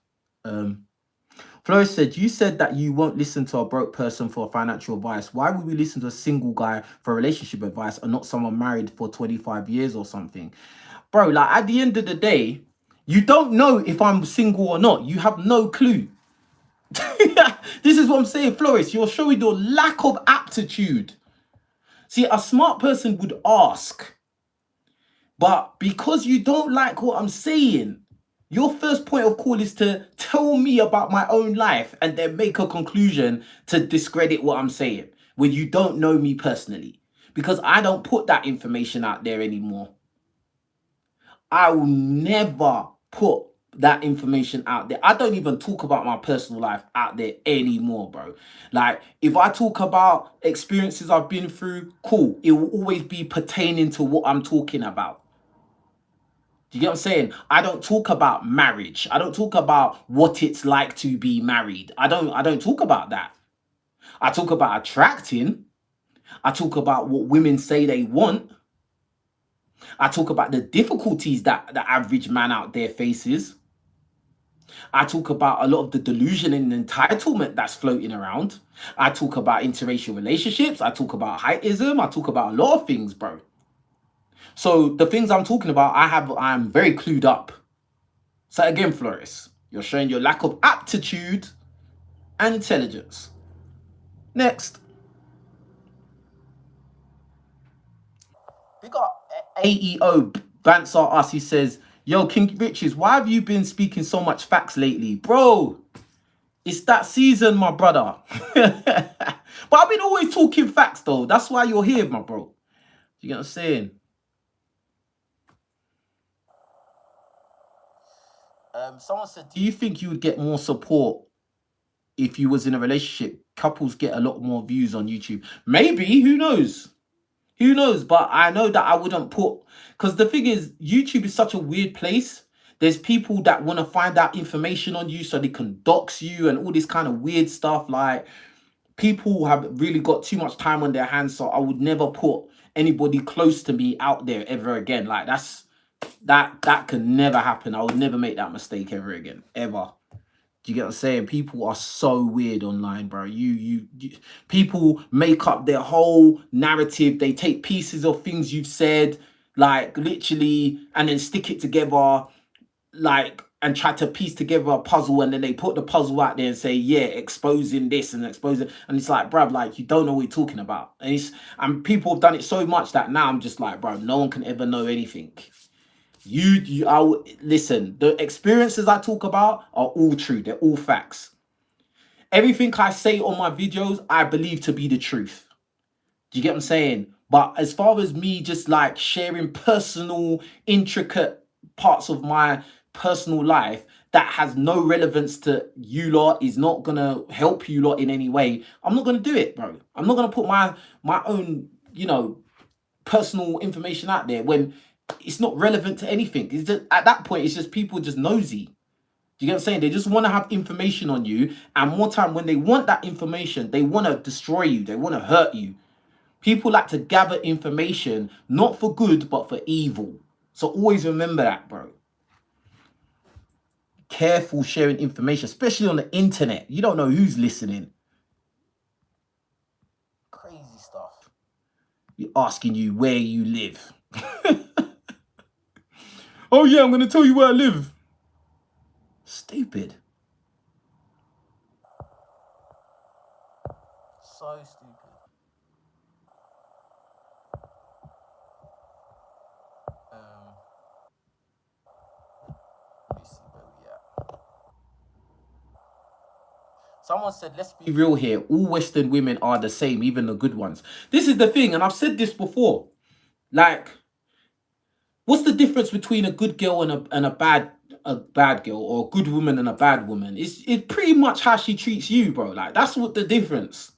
S1: Flo said, you said that you won't listen to a broke person for financial advice. Why would we listen to a single guy for relationship advice and not someone married for 25 years or something? Bro, like at the end of the day, you don't know if I'm single or not. You have no clue. This is what I'm saying, Floris. You're showing your lack of aptitude. See, a smart person would ask. But because you don't like what I'm saying, your first point of call is to tell me about my own life and then make a conclusion to discredit what I'm saying when you don't know me personally. Because I don't put that information out there anymore. I will never put that information out there. I don't even talk about my personal life out there anymore, bro. Like, if I talk about experiences I've been through, cool. It will always be pertaining to what I'm talking about. Do you get what I'm saying? I don't talk about marriage. I don't talk about what it's like to be married. I don't talk about that. I talk about attracting. I talk about what women say they want. I talk about the difficulties that the average man out there faces. I talk about a lot of the delusion and entitlement that's floating around. I talk about interracial relationships. I talk about heightism. I talk about a lot of things, bro. So the things I'm talking about, I'm very clued up. So again, Floris, you're showing your lack of aptitude and intelligence. Next. We got AEO Banser us. He says, yo, King Riches, why have you been speaking so much facts lately? Bro, it's that season, my brother. But I've been always talking facts, though. That's why you're here, my bro. You get what I'm saying? Someone said, do you think you would get more support if you was in a relationship? Couples get a lot more views on YouTube. Maybe, who knows? Who knows? But I know that I wouldn't put, because the thing is, YouTube is such a weird place. There's people that want to find out information on you so they can dox you and all this kind of weird stuff. Like, people have really got too much time on their hands, so I would never put anybody close to me out there ever again. Like, that can never happen. I would never make that mistake ever again, ever. Do you get what I'm saying? People are so weird online, bro. People make up their whole narrative. They take pieces of things you've said, like literally, and then stick it together, like, and try to piece together a puzzle. And then they put the puzzle out there and say, yeah, exposing this and exposing. And it's like, bruv, like, you don't know what you're talking about. And people have done it so much that now I'm just like, bro, no one can ever know anything. Listen, the experiences I talk about are all true. They're all facts. Everything I say on my videos, I believe to be the truth. Do you get what I'm saying? But as far as me just like sharing personal, intricate parts of my personal life that has no relevance to you lot, is not gonna help you lot in any way, I'm not gonna do it, bro. I'm not gonna put my own, personal information out there when it's not relevant to anything. It's just, at that point, it's just people just nosy. Do you get what I'm saying? They just want to have information on you. And more time, when they want that information, they want to destroy you. They want to hurt you. People like to gather information, not for good, but for evil. So always remember that, bro. Careful sharing information, especially on the internet. You don't know who's listening. Crazy stuff. You're asking you where you live. Oh yeah, I'm going to tell you where I live. Stupid. So stupid. Let me see where we at. Someone said, let's be real here. All Western women are the same, even the good ones. This is the thing, and I've said this before. Like, what's the difference between a good girl and a bad girl, or a good woman and a bad woman? It's pretty much how she treats you, bro. Like, that's what the difference.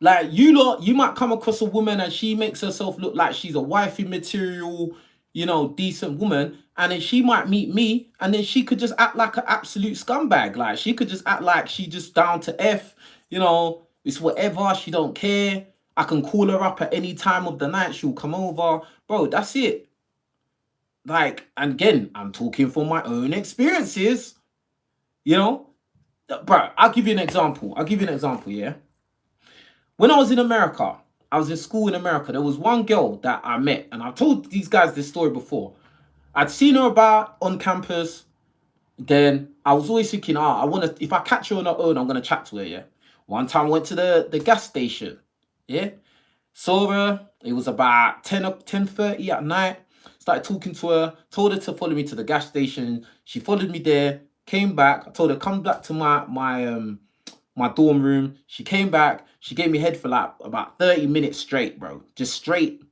S1: Like, you might come across a woman and she makes herself look like she's a wifey material, decent woman. And then she might meet me and then she could just act like an absolute scumbag. Like, she could just act like she just down to F, it's whatever. She don't care. I can call her up at any time of the night. She'll come over. Bro, that's it. Like, and again, I'm talking from my own experiences, Bro, I'll give you an example. Yeah. When I was in America, I was in school in America. There was one girl that I met, and I've told these guys this story before. I'd seen her about on campus. Then I was always thinking, if I catch her on her own, I'm gonna chat to her. Yeah. One time I went to the gas station. Yeah. Saw her. It was about 10:30 at night. Started talking to her. Told her to follow me to the gas station. She followed me there. Came back. I told her come back to my dorm room. She came back. She gave me head for like about 30 minutes straight, bro. Just straight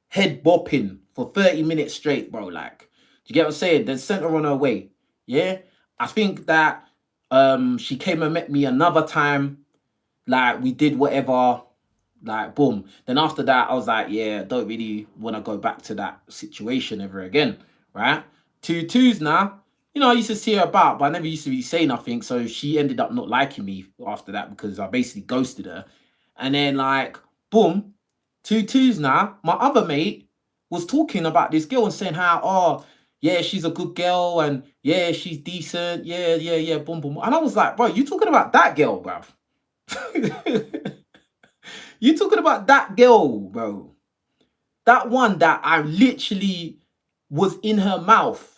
S1: head bopping for 30 minutes straight, bro. Like, do you get what I'm saying? Then sent her on her way. Yeah. I think that she came and met me another time. Like, we did whatever. Like, boom. Then after that, I was like, yeah, don't really want to go back to that situation ever again. Right? 2-2s now. I used to see her about, but I never used to really say nothing. So she ended up not liking me after that because I basically ghosted her. And then, like, boom, 2-2s now. My other mate was talking about this girl and saying how, oh, yeah, she's a good girl and yeah, she's decent. Yeah, boom, boom. And I was like, bro, you talking about that girl, bruv? You talking about that girl, bro? That one that I literally was in her mouth.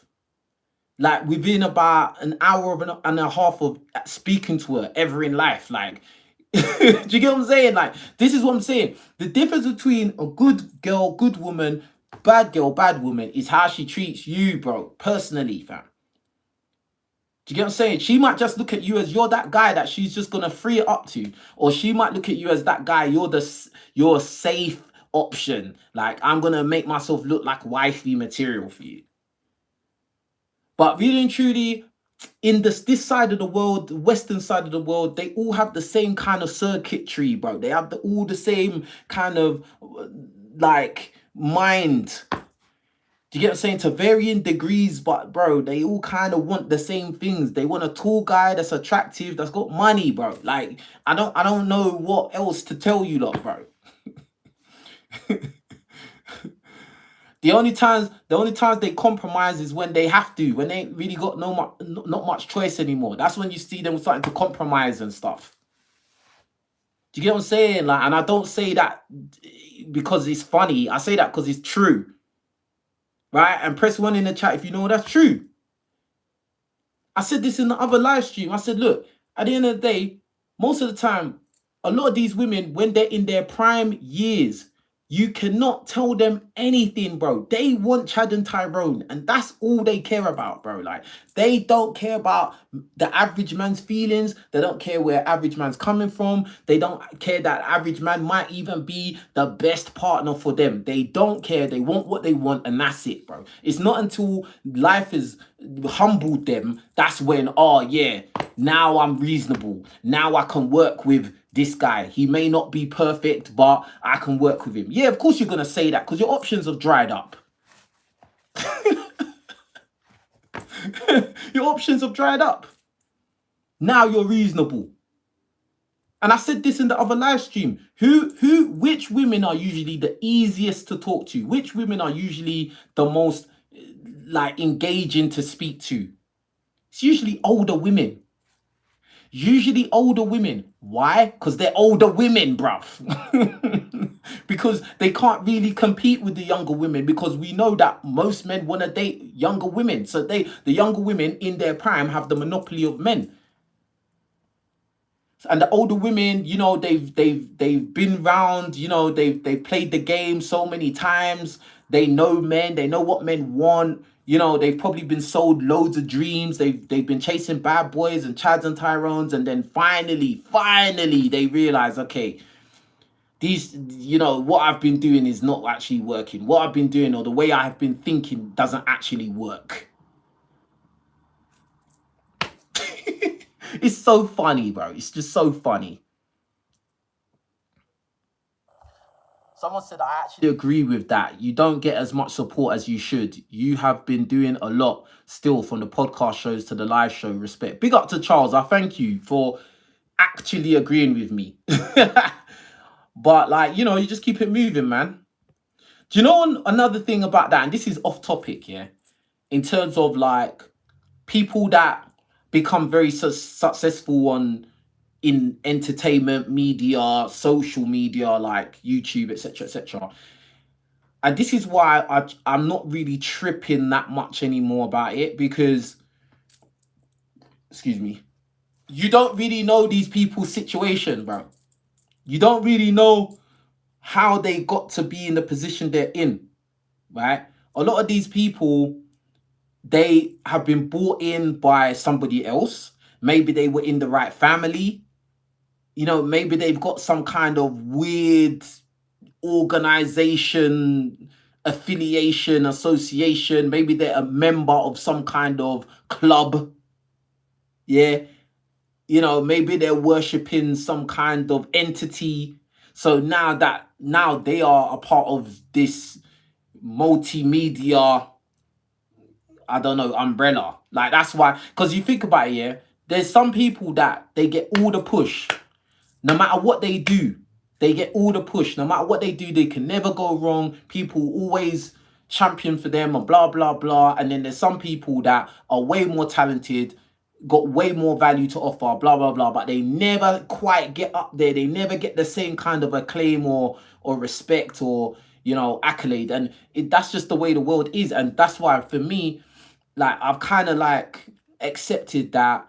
S1: Like, within about an hour and a half of speaking to her ever in life. Like, do you get what I'm saying? Like, this is what I'm saying. The difference between a good girl, good woman, bad girl, bad woman is how she treats you, bro. Personally, fam. Do you get what I'm saying? She might just look at you as you're that guy that she's just gonna free it up to, or she might look at you as that guy you're a safe option. Like, I'm gonna make myself look like wifey material for you. But really and truly, in this side of the world, the Western side of the world, they all have the same kind of circuitry, bro. They have all the same kind of like mind. Do you get what I'm saying? To varying degrees, but bro, they all kind of want the same things. They want a tall guy that's attractive, that's got money, bro. Like, I don't know what else to tell you lot, bro. The only times they compromise is when they have to, when they ain't really got not much choice anymore. That's when you see them starting to compromise and stuff. Do you get what I'm saying? Like, and I don't say that because it's funny. I say that because it's true. Right? And press 1 in the chat if you know that's true. I said this in the other live stream. I said, look, at the end of the day, most of the time, a lot of these women, when they're in their prime years, you cannot tell them anything, bro. They want Chad and Tyrone, and that's all they care about, bro. Like, they don't care about the average man's feelings. They don't care where average man's coming from. They don't care that average man might even be the best partner for them. They don't care. They want what they want, and that's it, bro. It's not until life has humbled them, that's when, oh yeah, now I'm reasonable. Now I can work with this guy. He may not be perfect, but I can work with him. Yeah, of course you're going to say that because your options have dried up. Your options have dried up. Now you're reasonable. And I said this in the other live stream. Which women are usually the easiest to talk to? Which women are usually the most like engaging to speak to? It's usually older women. Usually older women. Why? Because they're older women, bruv. Because they can't really compete with the younger women, because we know that most men want to date younger women. So the younger women in their prime have the monopoly of men. And the older women, you know, they've been round, you know, they've played the game so many times. They know men, they know what men want. You know, they've probably been sold loads of dreams. They've been chasing bad boys and Chads and Tyrones, and then finally they realize, okay, these, you know, what I've been doing is not actually working. What I've been doing, or the way I have been thinking, doesn't actually work. It's so funny, bro. It's just so funny. Someone said, I actually agree with that. You don't get as much support as you should. You have been doing a lot still, from the podcast shows to the live show. Respect. Big up to Charles. I thank you for actually agreeing with me. But like, you know, you just keep it moving, man. Do you know another thing about that? And this is off topic, yeah? In terms of like people that become very successful in entertainment media, social media, like YouTube, etc., etc. And this is why I'm not really tripping that much anymore about it, because, excuse me, you don't really know these people's situation, bro. You don't really know how they got to be in the position they're in, right? A lot of these people, they have been brought in by somebody else. Maybe they were in the right family. You know, maybe they've got some kind of weird organization, affiliation, association. Maybe they're a member of some kind of club. Yeah. You know, maybe they're worshiping some kind of entity. So now they are a part of this multimedia, I don't know, umbrella. Like, that's why, because you think about it, yeah, there's some people that they get all the push. No matter what they do, they get all the push. No matter what they do, they can never go wrong. People always champion for them and blah, blah, blah. And then there's some people that are way more talented, got way more value to offer, blah, blah, blah. But they never quite get up there. They never get the same kind of acclaim or respect or, you know, accolade. And that's just the way the world is. And that's why, for me, like, I've kind of like accepted that,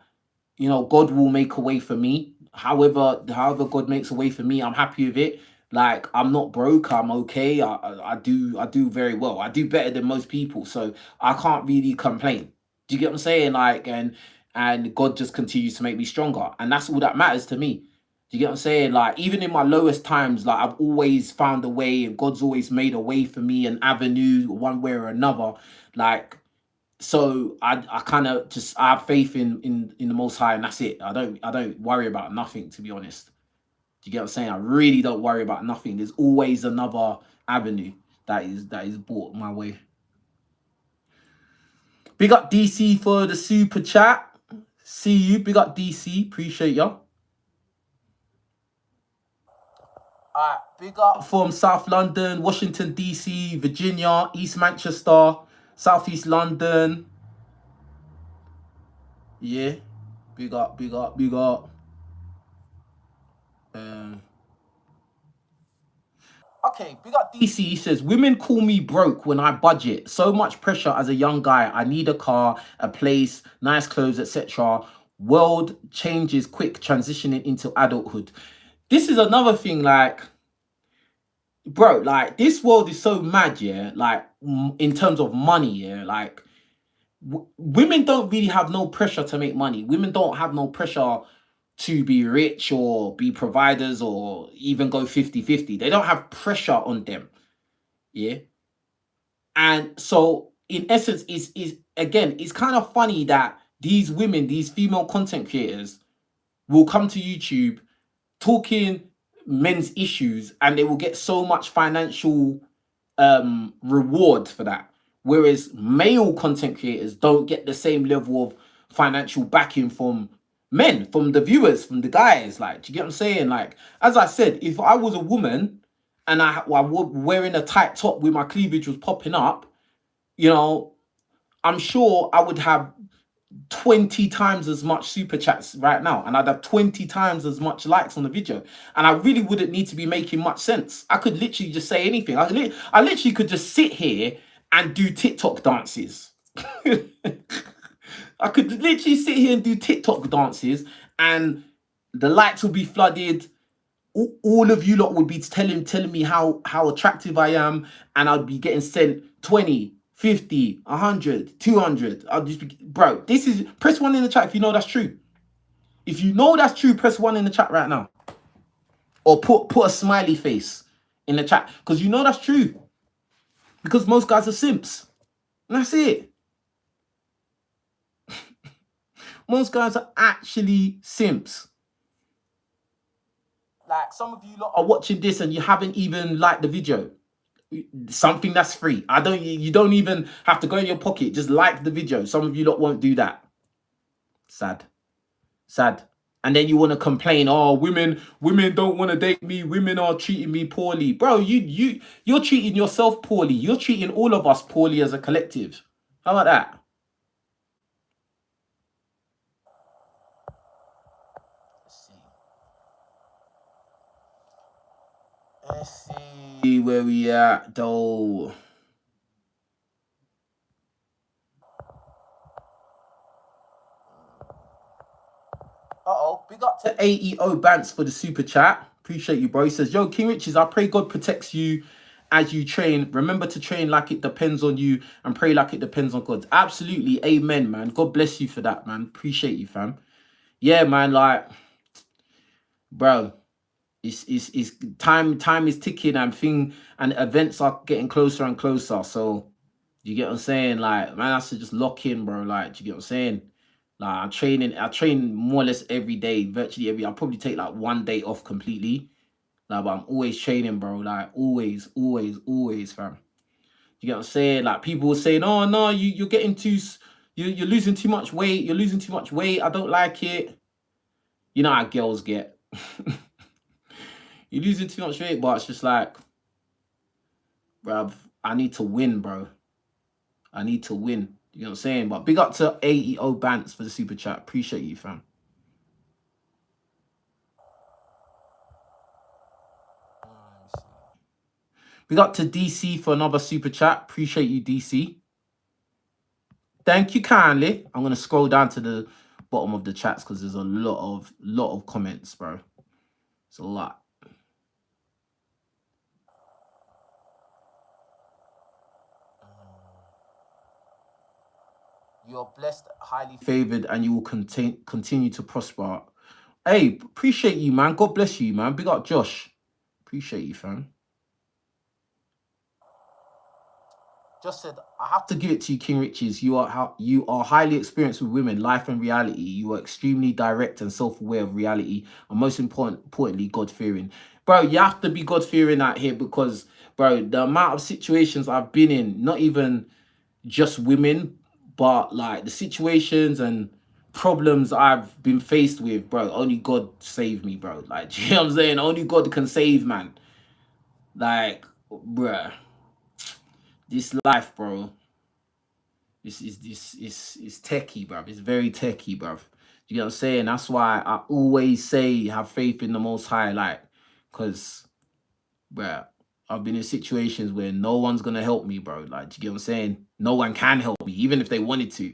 S1: you know, God will make a way for me. However God makes a way for me, I'm happy with it. Like, I'm not broke, I'm okay. I do very well. I do better than most people, so I can't really complain. Do you get what I'm saying? Like, and God just continues to make me stronger, and that's all that matters to me. Do you get what I'm saying? Like, even in my lowest times, like, I've always found a way, and God's always made a way for me, an avenue, one way or another. Like, so I kind of just, I have faith in the Most High, and that's it. I don't worry about nothing, to be honest. Do you get what I'm saying? I really don't worry about nothing. There's always another avenue that is brought my way. Big up DC for the super chat. See you. Big up DC. Appreciate ya. Alright, big up from South London, Washington DC, Virginia, East Manchester, Southeast London. Yeah. Big up, big up, big up. Okay, big up DC. He says, women call me broke when I budget. So much pressure as a young guy. I need a car, a place, nice clothes, etc. World changes quick, transitioning into adulthood. This is another thing, like, bro, like, this world is so mad, yeah? Like, in terms of money, yeah? Like, women don't really have no pressure to make money. Women don't have no pressure to be rich or be providers or even go 50-50. They don't have pressure on them. Yeah. And so, in essence, is again, it's kind of funny that these women, these female content creators, will come to YouTube talking men's issues, and they will get so much financial reward for that. Whereas male content creators don't get the same level of financial backing from men, from the viewers, from the guys. Like, do you get what I'm saying? Like, as I said, if I was a woman and I was wearing a tight top with my cleavage was popping up, you know, I'm sure I would have 20 times as much super chats right now, and I'd have 20 times as much likes on the video, and I really wouldn't need to be making much sense. I could literally just say anything. I literally could just sit here and do TikTok dances. I could literally sit here and do TikTok dances, and the lights will be flooded. All of you lot would be telling me how attractive I am, and I'd be getting sent 20, 50, 100, 200. I'll just be, bro, this is, press one in the chat if you know that's true. If you know that's true, press one in the chat right now. Or put a smiley face in the chat, because you know that's true. Because most guys are simps. And that's it. Most guys are actually simps. Like, some of you lot are watching this and you haven't even liked the video. Something that's free. You don't even have to go in your pocket. Just like the video. Some of you lot won't do that. Sad. And then you want to complain, oh, women don't want to date me, women are treating me poorly. Bro, you're treating yourself poorly. You're treating all of us poorly as a collective. How about that? Let's see where we at though. Big up to AEO Bants for the super chat. Appreciate you, bro. He says, yo, King Riches, I pray God protects you as you train. Remember to train like it depends on you and pray like it depends on God. Absolutely. Amen, man. God bless you for that, man. Appreciate you, fam. Yeah, man. Like, bro, it's time is ticking, and events are getting closer and closer. So you get what I'm saying? Like, man, I have to just lock in, bro. Like, do you get what I'm saying? Like, I train more or less every day, virtually I'll probably take like one day off completely. Like, but I'm always training, bro. Like, always, fam. You get what I'm saying? Like, people were saying, oh no, you're getting you're losing too much weight. You're losing too much weight. I don't like it. You know how girls get. You're losing too much weight, but it's just like, bruv, I need to win, bro. I need to win. You know what I'm saying? But big up to AEO Bants for the super chat. Appreciate you, fam. Big up to DC for another super chat. Appreciate you, DC. Thank you kindly. I'm gonna scroll down to the bottom of the chats because there's a lot of comments, bro. It's a lot. You're blessed, highly favored, and you will continue to prosper. Hey, appreciate you, man. God bless you, man. Big up, Josh. Appreciate you, fam. Just said, I have to give it to you, King Riches. You are highly experienced with women, life and reality. You are extremely direct and self-aware of reality, and most importantly, God-fearing. Bro, you have to be God-fearing out here because, bro, the amount of situations I've been in, not even just women, but like the situations and problems I've been faced with, bro, only God saved me, bro. Like, you know what I'm saying? Only God can save, man. Like, bruh, this life, bro, this is techie, bruv. It's very techie, bruv. You know what I'm saying? That's why I always say have faith in the Most High, like, because, bruh, I've been in situations where no one's gonna help me, bro. Like, do you get what I'm saying? No one can help me, even if they wanted to. You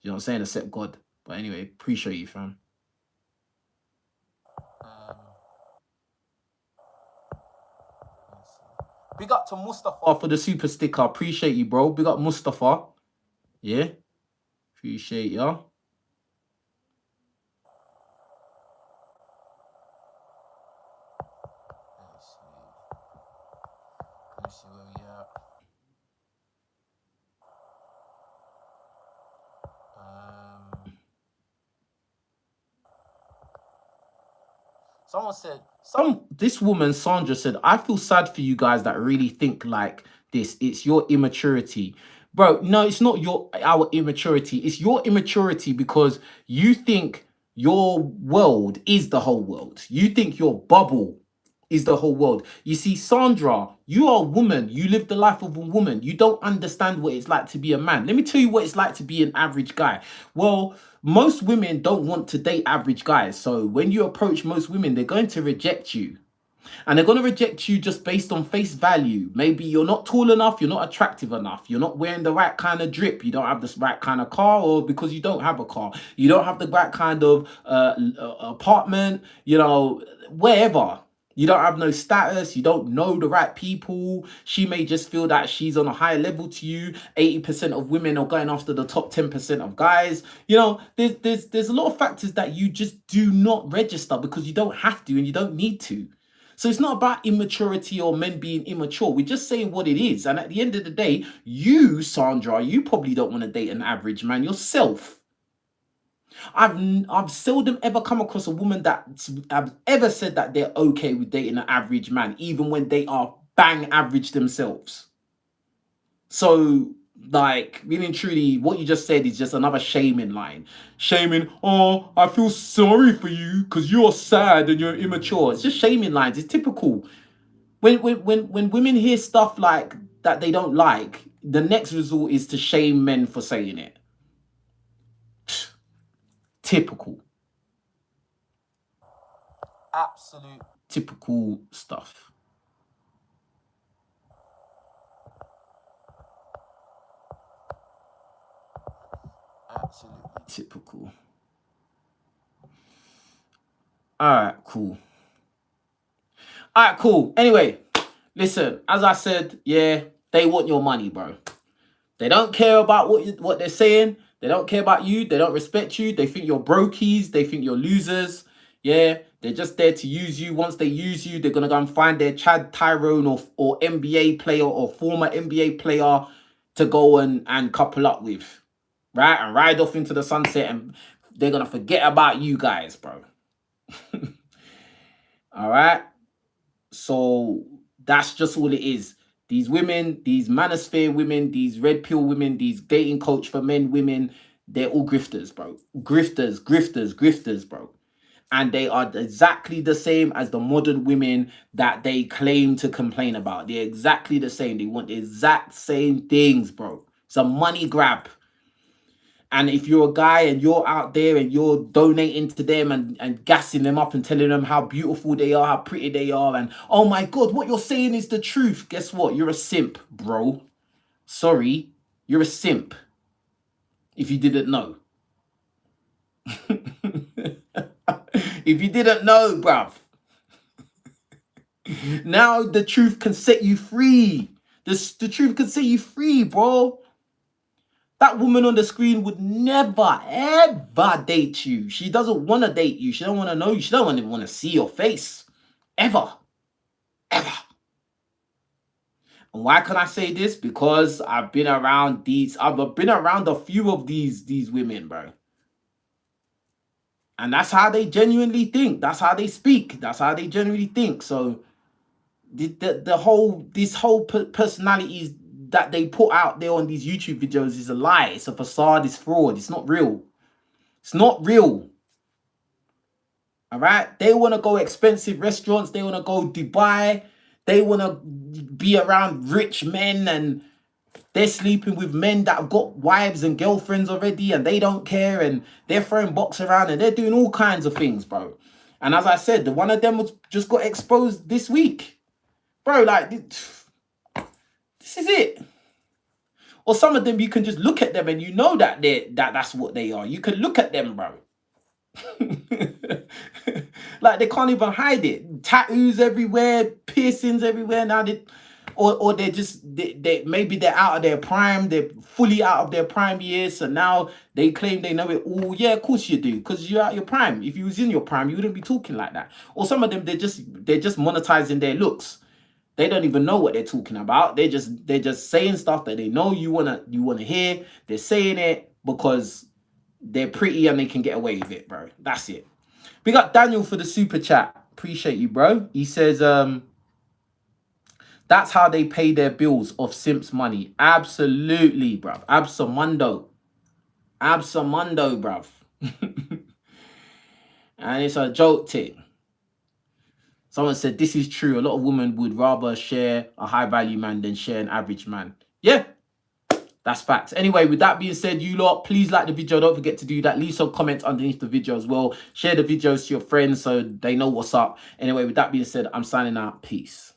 S1: know what I'm saying? Except God. But anyway, appreciate you, fam. Big up to Mustafa for the super sticker. Appreciate you, bro. Big up Mustafa. Yeah. Appreciate ya. Let me see where we at. Someone said, this woman, Sandra, said, I feel sad for you guys that really think like this. It's your immaturity. Bro, no, it's not our immaturity. It's your immaturity because you think your world is the whole world. You think your bubble is the whole world. You see, Sandra, you are a woman. You live the life of a woman. You don't understand what it's like to be a man. Let me tell you what it's like to be an average guy. Well, most women don't want to date average guys. So when you approach most women, they're going to reject you. And they're going to reject you just based on face value. Maybe you're not tall enough, you're not attractive enough, you're not wearing the right kind of drip, you don't have the right kind of car, or because you don't have a car, you don't have the right kind of apartment, you know, wherever. You don't have no status, you don't know the right people. She may just feel that she's on a higher level to you. 80% of women are going after the top 10% of guys. You know, there's a lot of factors that you just do not register because you don't have to and you don't need to. So it's not about immaturity or men being immature. We're just saying what it is. And at the end of the day, you, Sandra, you probably don't want to date an average man yourself. I've seldom ever come across a woman that have ever said that they're okay with dating an average man, even when they are bang average themselves. So, like, really and truly, what you just said is just another shaming line. Shaming, oh, I feel sorry for you because you're sad and you're immature. It's just shaming lines. It's typical. When women hear stuff like that they don't like, the next resort is to shame men for saying it. Typical. Absolute typical stuff. Absolutely typical. All right, cool. All right, cool. Anyway, listen, as I said, yeah, they want your money, bro. They don't care about what they're saying. They don't care about you. They don't respect you. They think you're brokies. They think you're losers. Yeah, they're just there to use you. Once they use you, they're going to go and find their Chad Tyrone or NBA player or former NBA player to go and couple up with, right? And ride off into the sunset, and they're going to forget about you guys, bro. All right? So that's just all it is. These women, these manosphere women, these red pill women, these dating coach for men women, they're all grifters, bro. Grifters, grifters, grifters, bro. And they are exactly the same as the modern women that they claim to complain about. They're exactly the same. They want the exact same things, bro. It's a money grab. And if you're a guy and you're out there and you're donating to them and gassing them up and telling them how beautiful they are, how pretty they are, and oh my God, what you're saying is the truth. Guess what? You're a simp, bro. Sorry, you're a simp. If you didn't know. If you didn't know, bruv. Now the truth can set you free. The truth can set you free, bro. That woman on the screen would never, ever date you. She doesn't want to date you. She don't want to know you. She don't even want to see your face. Ever. Ever. And why can I say this? Because I've been around a few of these women, bro. And that's how they genuinely think. That's how they speak. That's how they genuinely think. So this whole personalities that they put out there on these YouTube videos is a lie. It's a facade. It's fraud. It's not real. It's not real. All right. They want to go expensive restaurants. They want to go Dubai. They want to be around rich men, and they're sleeping with men that have got wives and girlfriends already, and they don't care, and they're throwing box around, and they're doing all kinds of things, bro. And as I said, the one of them was just got exposed this week, bro. Like, this is it. Or some of them, you can just look at them and you know that that's what they are. You can look at them, bro. Like, they can't even hide it. Tattoos everywhere, piercings everywhere. Now or they're just they maybe they're out of their prime. They're fully out of their prime years, so now they claim they know it all. Yeah, of course you do, because you're out your prime. If you was in your prime, you wouldn't be talking like that. Or some of them, they're just monetizing their looks. They don't even know what they're talking about. They're just saying stuff that they know you wanna hear. They're saying it because they're pretty and they can get away with it, bro. That's it. We got Daniel for the super chat. Appreciate you, bro. He says, That's how they pay their bills, off simps' money. Absolutely, bruv. Absamundo. Absamundo, bruv. And it's a joke thing. Someone said, this is true. A lot of women would rather share a high value man than share an average man. Yeah, that's facts. Anyway, with that being said, you lot, please like the video. Don't forget to do that. Leave some comments underneath the video as well. Share the videos to your friends so they know what's up. Anyway, with that being said, I'm signing out. Peace.